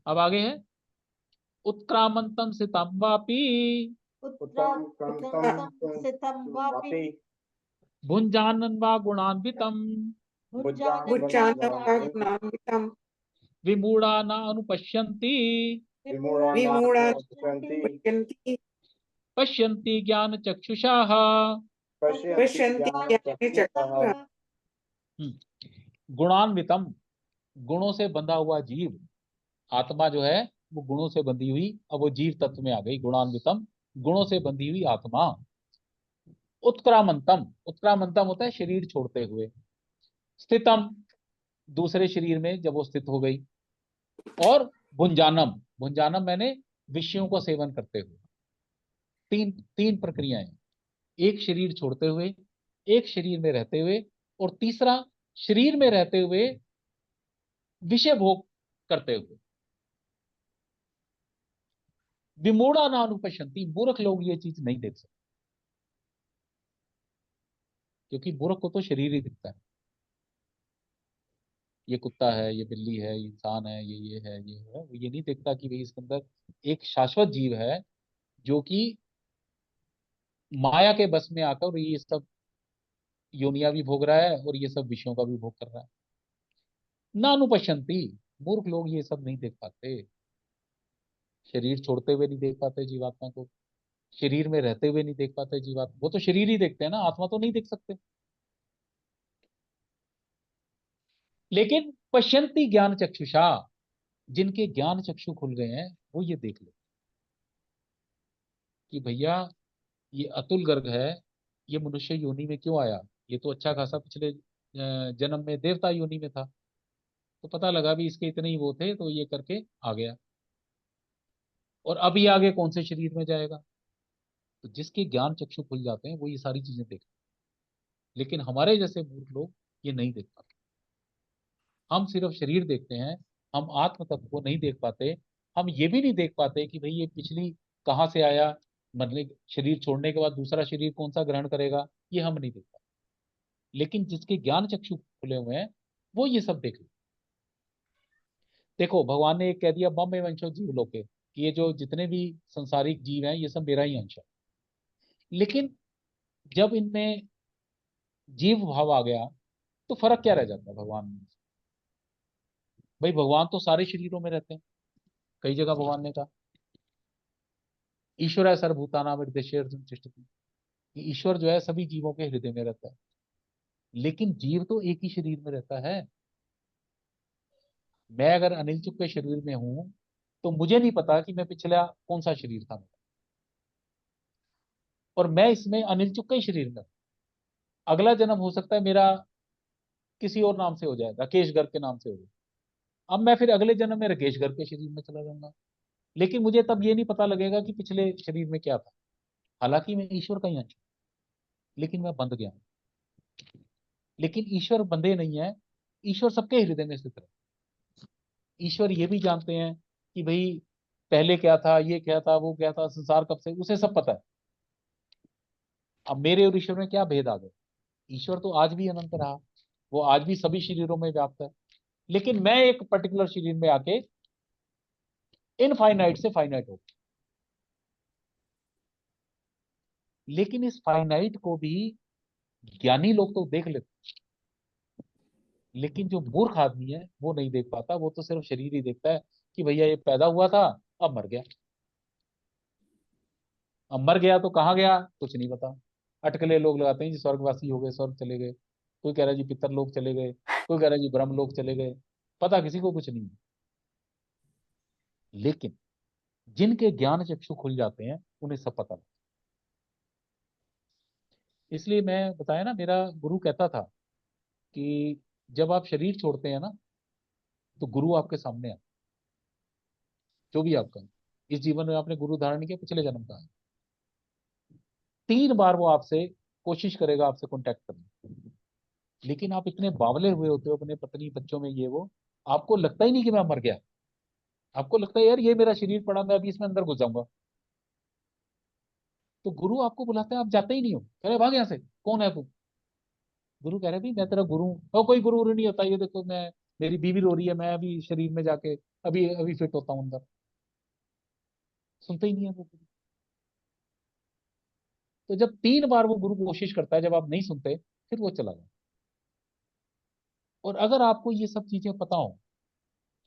अब आगे है उत्क्रामंतम सितम वापी वापि भुंजानन वा गुणान्वितम बुच्चानपागुणान्वितं विमूढ़ा न अनुपश्यन्ति विमूढा पश्यन्ति पश्यन्ति पश्यन्ति ज्ञान चक्षुषाः। पश्यन्ति ज्ञाने चक्षुषा। गुणान्वितम, गुणों से बंधा हुआ जीव, आत्मा जो है वो गुणों से बंधी हुई, अब वो जीव तत्व में आ गई। गुणान्वितम गुणों से बंधी हुई आत्मा। उत्क्रामंतम, उत्क्रामंतम होता है शरीर छोड़ते हुए। स्थितम, दूसरे शरीर में जब वो स्थित हो गई। और भुंजानम, भुंजानम मैंने विषयों को सेवन करते हुए। तीन तीन प्रक्रियाएं, एक शरीर छोड़ते हुए, एक शरीर में रहते हुए, और तीसरा शरीर में रहते हुए विषय भोग करते हुए। विमूढ़ा ना अनुपश्यंती, मूर्ख लोग ये चीज नहीं देख सकते, क्योंकि मूर्ख को तो शरीर ही दिखता है। ये कुत्ता है, ये बिल्ली है, ये इंसान है, ये है, ये है। वो ये नहीं देखता कि भाई इसके अंदर एक शाश्वत जीव है जो कि माया के बस में आकर ये सब योनिया भी भोग रहा है और ये सब विषयों का भी भोग कर रहा है। ना अनुपश्यंती, मूर्ख लोग ये सब नहीं देख पाते। शरीर छोड़ते हुए नहीं देख पाते जीवात्मा को, शरीर में रहते हुए नहीं देख पाते जीवात्मा। वो तो शरीर ही देखते हैं ना, आत्मा तो नहीं देख सकते। लेकिन पश्यंती ज्ञान चक्षुषा, जिनके ज्ञान चक्षु खुल गए हैं वो ये देख ले कि भैया ये अतुल गर्ग है, ये मनुष्य योनि में क्यों आया। ये तो अच्छा खासा पिछले जन्म में देवता योनि में था, तो पता लगा भी इसके इतने ही वो थे, तो ये करके आ गया। और अब ये आगे कौन से शरीर में जाएगा। तो जिसके ज्ञान चक्षु खुल जाते हैं वो ये सारी चीजें देखते हैं। लेकिन हमारे जैसे मूर्ख लोग ये नहीं देख पाते। हम सिर्फ शरीर देखते हैं, हम आत्म तत्व को नहीं देख पाते। हम ये भी नहीं देख पाते कि भाई ये पिछली कहाँ से आया, मतलब शरीर छोड़ने के बाद दूसरा शरीर कौन सा ग्रहण करेगा, ये हम नहीं देख पाते। लेकिन जिसके ज्ञान चक्षु खुले हुए हैं वो ये सब देख ले। देखो भगवान ने एक कह दिया, मम वंशो जीव लोके, कि ये जो जितने भी संसारिक जीव हैं ये सब मेरा ही अंश है। लेकिन जब इनमें जीव भाव आ गया तो फर्क क्या रह जाता है भगवान में। भाई भगवान तो सारे शरीरों में रहते हैं। कई जगह भगवान ने कहा ईश्वर है सर्वभूतानाम हृदय तिष्ठति, कि ईश्वर जो है सभी जीवों के हृदय में रहता है। लेकिन जीव तो एक ही शरीर में रहता है। मैं अगर अनिल चुप के शरीर में हूं तो मुझे नहीं पता कि मैं पिछला कौन सा शरीर था मेरा। और मैं इसमें अनिल चुप के ही शरीर में हूं। अगला जन्म हो सकता है मेरा किसी और नाम से हो जाए, राकेश गर्ग के नाम से हो जाए। अब मैं फिर अगले जन्म में राकेश गर्ग के शरीर में चला जाऊंगा। लेकिन मुझे तब ये नहीं पता लगेगा कि पिछले शरीर में क्या था। हालांकि मैं ईश्वर का ही अंश हूं, लेकिन मैं बंध गया हूं। लेकिन ईश्वर बंधे नहीं है, ईश्वर सबके हृदय में स्थित है। ईश्वर ये भी जानते हैं कि भाई पहले क्या था, ये क्या था, वो क्या था, संसार कब से, उसे सब पता है। अब मेरे और ईश्वर में क्या भेद आ गया। ईश्वर तो आज भी अनंत रहा, वो आज भी सभी शरीरों में व्याप्त है। लेकिन मैं एक पर्टिकुलर शरीर में आके इनफाइनाइट से फाइनाइट हो। लेकिन इस फाइनाइट को भी ज्ञानी लोग तो देख लेते, लेकिन जो मूर्ख आदमी है वो नहीं देख पाता। वो तो सिर्फ शरीर ही देखता है कि भैया ये पैदा हुआ था, अब मर गया। अब मर गया तो कहाँ गया कुछ नहीं पता। अटकले लोग लगाते हैं जी स्वर्गवासी हो गए, स्वर्ग चले गए। कोई कह रहा है जी पितर लोग चले गए, कोई कह रहा है जी ब्रह्म लोग चले गए। पता किसी को कुछ नहीं है। लेकिन जिनके ज्ञान चक्षु खुल जाते हैं उन्हें सब पता लगता है। इसलिए मैं बताया ना, मेरा गुरु कहता था कि जब आप शरीर छोड़ते हैं ना तो गुरु आपके सामने है। जो भी आपका इस जीवन में आपने गुरु धारण नहीं किया, पिछले जन्म का है। 3 बार वो आपसे कोशिश करेगा आपसे कांटेक्ट करने की। लेकिन आप इतने बावले हुए होते हो अपने पत्नी बच्चों में, ये वो, आपको लगता ही नहीं कि मैं मर गया। आपको लगता है यार ये मेरा शरीर पड़ा, मैं अभी इसमें अंदर घुस जाऊंगा। तो गुरु आपको बुलाते हैं, आप जाते ही नहीं हो। कह रहे भाग यहाँ से, कौन है तू। गुरु कह रहे भाई मैं तेरा गुरु हूँ। और कोई गुरु नहीं होता, ये देखो मैं, मेरी बीवी रो रही है, मैं अभी शरीर में जाके अभी अभी फिट होता हूँ अंदर। सुनते ही नहीं है वो गुरु। तो जब 3 बार वो गुरु कोशिश करता है, जब आप नहीं सुनते, फिर वो चला जाए। और अगर आपको ये सब चीजें पता हो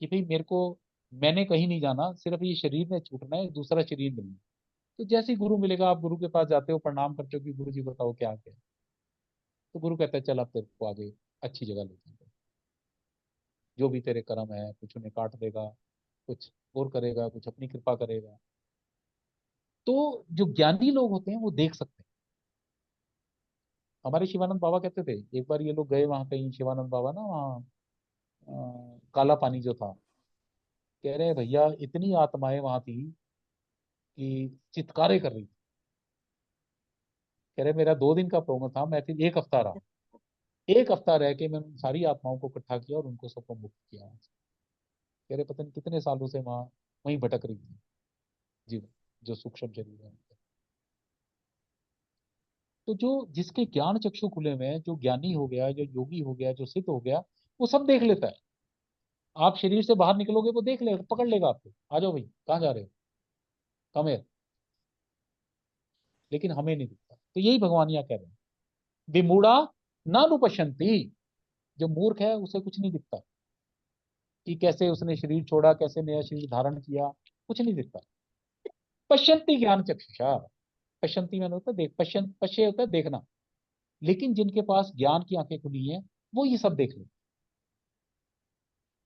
कि भाई मेरे को, मैंने कहीं नहीं जाना, सिर्फ ये शरीर में छूटना है, दूसरा शरीर मिलना है। तो जैसे ही गुरु मिलेगा, आप गुरु के पास जाते हो, प्रणाम करते हो कि गुरु जी बताओ क्या क्या है। तो गुरु कहता है चल अब तेरे को आगे अच्छी जगह ले जाऊंगा। जो भी तेरे कर्म है कुछ उन्हें काट देगा, कुछ और करेगा, कुछ अपनी कृपा करेगा। तो जो ज्ञानी लोग होते हैं वो देख सकते हैं। हमारे शिवानंद बाबा कहते थे, एक बार ये लोग गए वहां कहीं, शिवानंद बाबा ना वहाँ काला पानी जो था, कह रहे हैं भैया इतनी आत्माएं वहां थी कि चित्कारे कर रही थी। कह रहे मेरा 2 दिन का प्रोग्राम था, मैं फिर एक हफ्ता रहा। एक हफ्ता रह के मैंने उन सारी आत्माओं को इकट्ठा किया और उनको सबको मुक्त किया। कह रहे पता नहीं कितने सालों से वहां वहीं भटक रही थी जीवन, जो सूक्ष्म शरीर है। तो जो जिसके ज्ञान चक्षु खुले हुए हैं, जो ज्ञानी हो गया, जो योगी हो गया, जो सिद्ध हो गया, वो सब देख लेता है। आप शरीर से बाहर निकलोगे वो देख लेगा, पकड़ लेगा आपको, आ जाओ भाई कहाँ जा रहे हो, कम है। लेकिन हमें नहीं दिखता। तो यही भगवान यहाँ कह रहे हैं, विमूढ़ा नानुपश्यन्ति। जो मूर्ख है उसे कुछ नहीं दिखता कि कैसे उसने शरीर छोड़ा, कैसे नया शरीर धारण किया, कुछ नहीं दिखता। पश्यन्ति ज्ञान चक्षुषा। पश्यन्ति मैंने होता है देख, पश्य होता है देखना। लेकिन जिनके पास ज्ञान की आंखें खुली हैं वो ये सब देख लेते।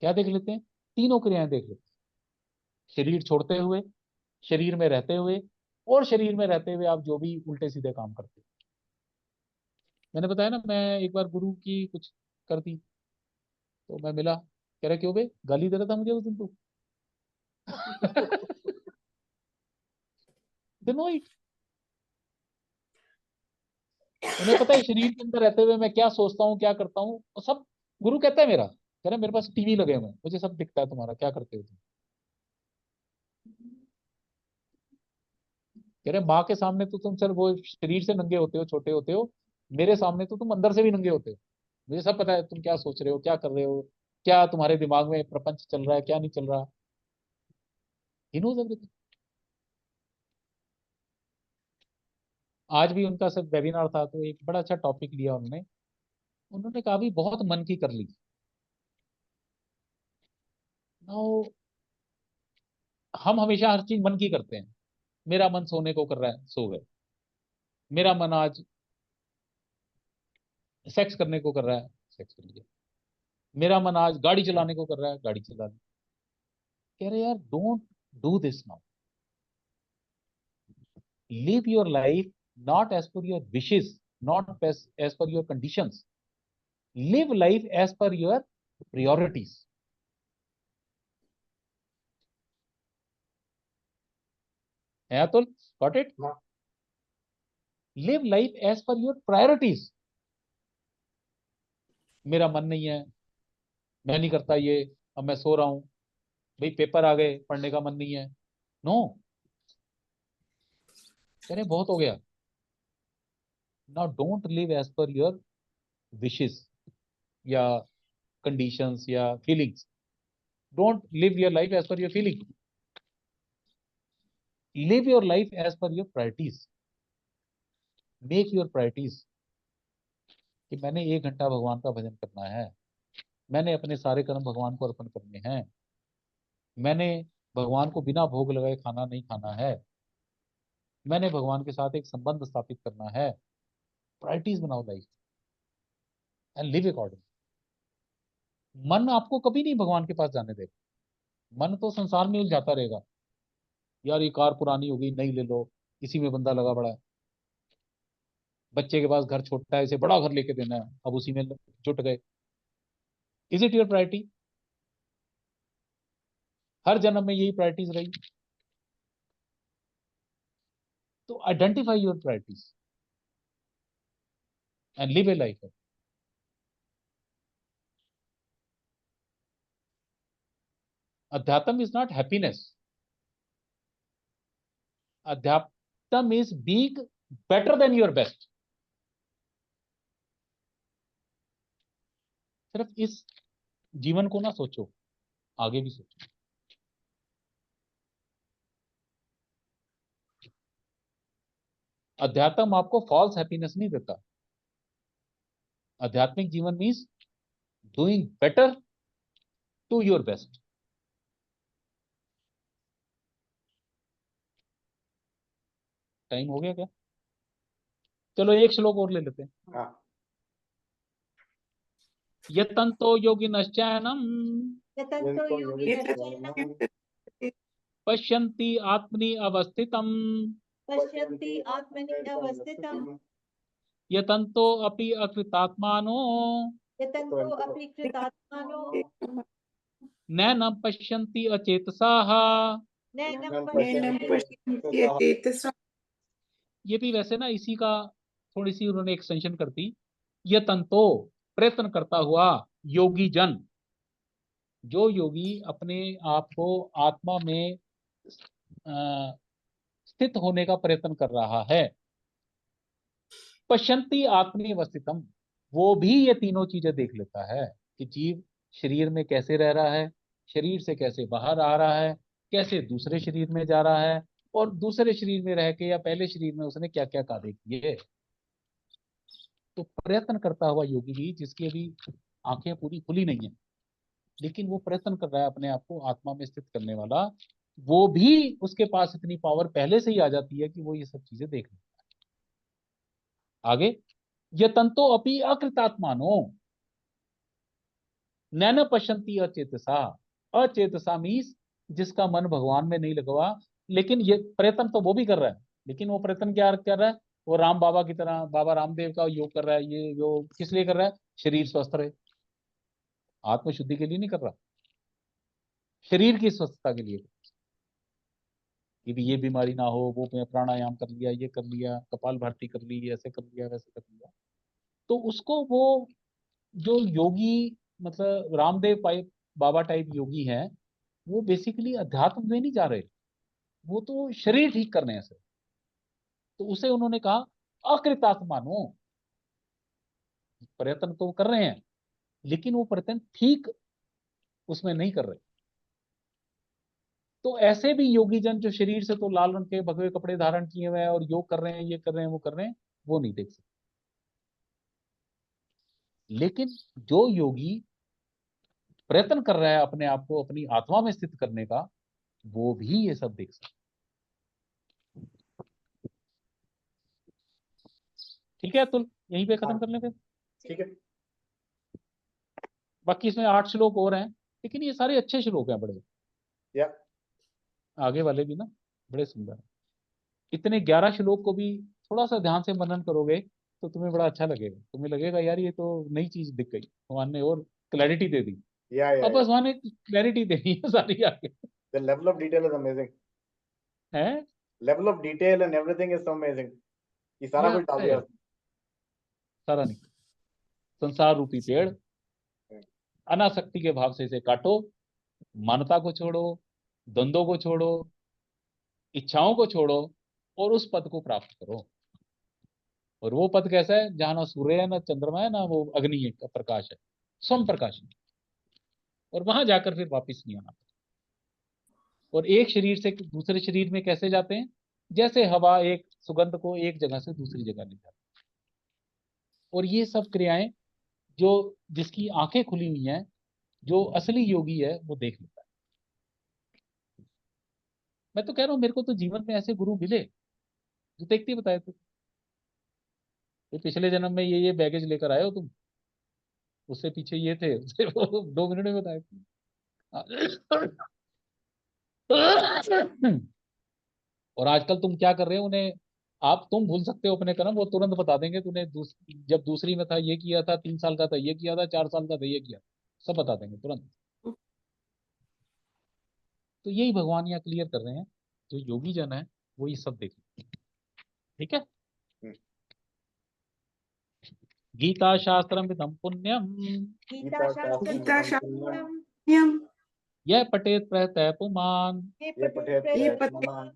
क्या देख लेते हैं? तीनों क्रियाएं देख लेते हैं। शरीर छोड़ते हुए, शरीर में रहते हुए, और शरीर में रहते हुए आप जो भी उल्टे सीधे काम करते हो। मैंने बताया ना, मैं एक बार गुरु की कुछ कर दी तो मैं मिला, कह रहा क्यों बे गाली दे रहा था मुझे उस दिन तू। Denoid। उन्हें पता है शरीर के अंदर रहते हुए मैं क्या सोचता हूँ, क्या करता हूँ, और सब गुरु कहता है मेरा, कह रहा मेरे पास टीवी लगे हुए हैं, मुझे सब दिखता है तुम्हारा क्या करते हो तुम। कह रहे माँ के सामने तो तुम सिर्फ वो शरीर से नंगे होते हो, छोटे होते हो, मेरे सामने तो तुम अंदर से भी नंगे होते हो। मुझे सब पता है तुम क्या सोच रहे हो, क्या कर रहे हो, क्या तुम्हारे दिमाग में प्रपंच चल रहा है, क्या नहीं चल रहा। He knows everything. आज भी उनका सब वेबिनार था तो एक बड़ा अच्छा टॉपिक लिया उन्होंने। उन्होंने कहा भी बहुत मन की कर ली। नाउ हम हमेशा हर चीज मन की करते हैं। मेरा मन सोने को कर रहा है, सो गए। मेरा मन आज सेक्स करने को कर रहा है, सेक्स कर लिया। मेरा मन आज गाड़ी चलाने को कर रहा है, गाड़ी चला ली। कह रहे यार don't do this now. Live your life not as per your wishes, not as per your conditions. Live life as per your priorities। Hey Atul, got it? Live life as per your priorities. मेरा मन नहीं है, मैं नहीं करता ये, अब मैं सो रहा हूं, भाई पेपर आ गए, पढ़ने का मन नहीं है। नो, कह रहे बहुत हो गया। Now don't live as per your wishes या कंडीशंस या feelings. Don't live your life as per your feeling. Live your life as per your priorities. Make your priorities कि मैंने 1 घंटा भगवान का भजन करना है, मैंने अपने सारे कर्म भगवान को अर्पण करने हैं, मैंने भगवान को बिना भोग लगाए खाना नहीं खाना है, मैंने भगवान के साथ एक संबंध स्थापित करना है। प्रायोरिटीज बनाओ लाइफ एंड लिव अकॉर्डिंग। मन आपको कभी नहीं भगवान के पास जाने देगा। मन तो संसार में उलझाता रहेगा, यार ये कार पुरानी हो गई, नई ले लो, इसी में बंदा लगा पड़ा है। बच्चे के पास घर छोटा है, इसे बड़ा घर लेके देना है, अब उसी में जुट गए। Is it your priority? हर जन्म में यही प्रायोरिटीज रही। तो identify your priorities and live a life. Adhyatma is not happiness. Adhyatma is being better than your best. सिर्फ इस जीवन को ना सोचो, आगे भी सोचो। अध्यात्म आपको फॉल्स हैप्पीनेस नहीं देता। आध्यात्मिक जीवन means doing better to your best. Time हो गया क्या? चलो एक श्लोक और ले लेते हैं। हाँ। यतन्तो योगिनश्चैनम यतन्तो योगिनश्चैनं पश्यन्ति आत्मनि अवस्थितम् पश्यन्ति आत्मनि अवस्थितं यतन्तो अपि अकृतात्मानो यतन्तो अपि कृतात्मानो नैनं पश्यन्ति अचेतसाः। नैनं नैनं पश्यन्ति पश्यन्ति चेतसा। ये भी वैसे ना इसी का थोड़ी सी उन्होंने एक्सटेंशन कर दी। यतन्तो प्रयत्न करता हुआ योगी जन, जो योगी अपने आप को आत्मा में स्थित होने का प्रयत्न कर रहा है, पश्यन्ति आत्मनि अवस्थितम, वो भी ये तीनों चीजें देख लेता है कि जीव शरीर में कैसे रह रहा है, शरीर से कैसे बाहर आ रहा है, कैसे दूसरे शरीर में जा रहा है, और दूसरे शरीर में रह के या पहले शरीर में उसने क्या क्या कार्य किए। तो प्रयत्न करता हुआ योगी भी, जिसकी अभी आंखें पूरी खुली नहीं है लेकिन वो प्रयत्न कर रहा है अपने आप को आत्मा में स्थित करने वाला, वो भी उसके पास इतनी पावर पहले से ही आ जाती है कि वो ये सब चीजें देख लेता है। आगे, यतन्तो अपि अकृतात्मानो नैन पश्यन्ति अचेतसा। अचेतसा मीन्स जिसका मन भगवान में नहीं लगा हुआ, लेकिन ये प्रयत्न तो वो भी कर रहा है, लेकिन वो प्रयत्न क्या कर रहा है, वो राम बाबा की तरह बाबा रामदेव का योग कर रहा है। ये योग किस लिए कर रहा है? शरीर स्वस्थ रहे, आत्मशुद्धि के लिए नहीं कर रहा, शरीर की स्वस्थता के लिए कि भी ये बीमारी ना हो। वो प्राणायाम कर लिया, ये कर लिया, कपाल भारती कर ली, ऐसे कर लिया, वैसे कर लिया। तो उसको वो जो योगी मतलब रामदेव टाइप बाबा टाइप योगी हैं, वो बेसिकली अध्यात्म में नहीं जा रहे, वो तो शरीर ठीक करने हैं सिर्फ। तो उसे उन्होंने कहा अकृतात्मानो, प्रयत्न तो कर रहे हैं लेकिन वो प्रयत्न ठीक उसमें नहीं कर रहे। तो ऐसे भी योगी जन जो शरीर से तो लाल रंग के भगवे कपड़े धारण किए हुए हैं और योग कर रहे हैं, ये कर रहे हैं, वो कर रहे हैं, वो नहीं देख सकते। लेकिन जो योगी प्रयत्न कर रहा है अपने आप को अपनी आत्मा में स्थित करने का, वो भी ये सब देख सकता है। ठीक है, तो यहीं पे खत्म कर लें फिर। ठीक है। बाकी इसमें 8 श्लोक और हैं, लेकिन ये सारे अच्छे श्लोक हैं बड़े। या आगे वाले भी ना बड़े सुंदर हैं। इतने 11 श्लोक को भी थोड़ा सा ध्यान से मनन करोगे तो तुम्हें बड़ा अच्छा लगेगा। तुम्हें लगेगा यार ये तो नई चीज दिख गई, भगवान ने और क्लैरिटी दे दी। या अब बस भगवान ने क्लैरिटी दे दी है सारी आगे। the level of detail is amazing. है Level of detail and everything is so amazing. ये सारा कुछ डाल दिया उसने। सारा नहीं, संसार रूपी पेड़ अनासक्ति के भाव से इसे काटो, मानता को छोड़ो, द्वंद्वों को छोड़ो, इच्छाओं को छोड़ो और उस पद को प्राप्त करो। और वो पद कैसा है? जहां ना सूर्य है, ना चंद्रमा है, ना वो अग्नि है का प्रकाश है, स्वयं प्रकाश है। और वहां जाकर फिर वापिस नहीं आना। और एक शरीर से दूसरे शरीर में कैसे जाते हैं? जैसे हवा एक सुगंध को एक जगह से दूसरी जगह ले जाती है। और ये सब क्रियाएं जो जिसकी आंखें खुली हुई हैं, जो असली योगी है, वो देख लेता है। मैं तो कह रहा हूं मेरे को तो जीवन में ऐसे गुरु मिले जो देखते ही बताए थे, ये पिछले जन्म में ये बैगेज लेकर आए हो तुम, उससे पीछे ये थे, उससे वो 2 मिनट में बताए थे। और आजकल तुम क्या कर रहे हो, उन्हें आप तुम भूल सकते हो अपने कर्म, वो तुरंत बता देंगे तूने जब दूसरी में था ये किया था, 3 साल का था ये किया था, 4 साल का था ये किया, सब बता देंगे तुरंत। तो यही भगवान यहाँ क्लियर कर रहे हैं, जो योगी जन है वो ये सब देख। ठीक है, गीता शास्त्रम इदं पुण्यम गीता गीता शास्त्रम शास्त्रम यह पठेत प्रहतः पुमान् ये पठेत ये प्रयत्नवान्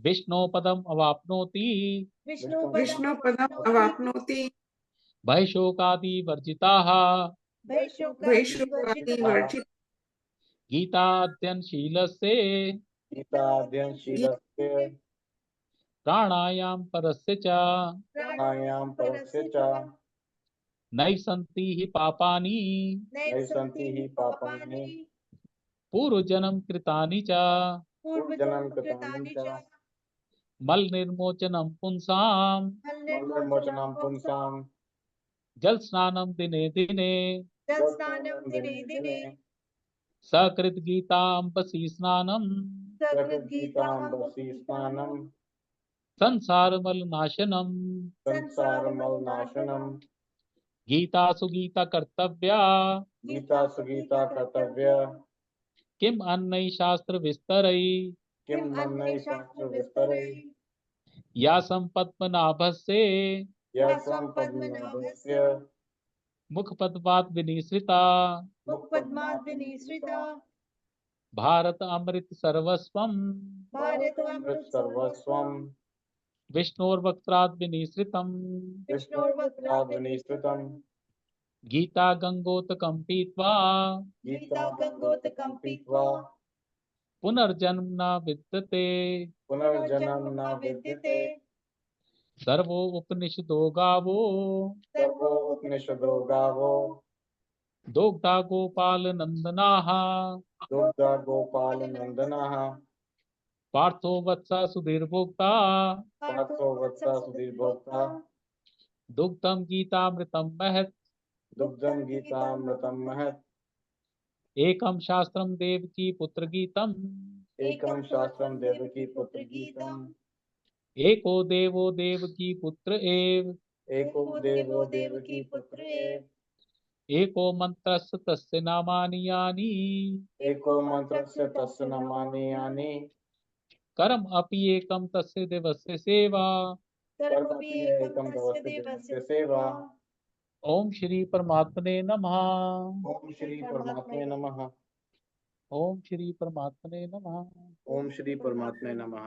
विष्णु पदम अवाप्नोति विष्णु विष्णु पदम अवाप्नोति भयशोकादि वर्जिताः वैशोकादि वर्जित गीताध्ययनशीलस्य गीताध्ययनशीलस्य प्राणायाम परस्य च प्राणायाम परस्य च नैव सन्ति हि पापानि नैव सन्ति हि पापानि पूर्वजन्म कृतानि च पूर्वजन्म कृतानि च मल निर्मोचनम पुंसाम मलनिर्मोचनं पुंसां जल स्नानम दिने दिने जलस्नानं दिने दिने सकृत गीताम्बसी स्नानम सकृद्गीताम्बसी स्नानं संसारमलनाशनम संसारमलनाशनम गीतासु गीता कर्तव्या गीता सुगीता कर्तव्य किम अन्नै शास्त्र विस्तरै किम अन्नै शास्त्र विस्तरै या संपद्मनाभस्य या स्वं पद्मनाभस्य मुखपद्मात् विनिसृता मुखपद्मात् विनिसृता भारत अमृत सर्वस्वम अमृत सर्वस्वं विष्णोर्वक्त्राद् विनिसृतम विष्णुवक्त्राद् विनिसृतं गीता गंगोतकं पीत्वा गीता गंगोतकं पीत्वा पुनर्जन्म न विद्यते पुनर्जन्म न विद्यते सर्वो उपनिषदो गावो सर्वो उपनिषदो गावो दोग्धा गोपाल नंदनाः दुग्धा गोपाल नंदनः पार्थो वत्सा सुधीर्भोक्ता पार्थो वत्सा सुधीर्भोक्ता दुग्धम गीतामृतम महत् दुग्धं गीतामृतं महत् एकम शास्त्रम देवकी पुत्र गीतम एकं शास्त्रं देवकी पुत्र गीतम् एको देवो देवकी पुत्र एव एको देवो देवकी पुत्र एव एको मंत्रस्य तस्य नामानि यानि एको मंत्रस्य तस्य नामानि यानि कर्म अपि एकम तस्य देवस्य सेवा कर्मपि एकं तस्य देवस्य सेवा ओम श्री परमात्मने नमः। ओम श्री परमात्मे नमः ओम श्री परमात्मने नमः। ओम श्री परमात्मे नमः।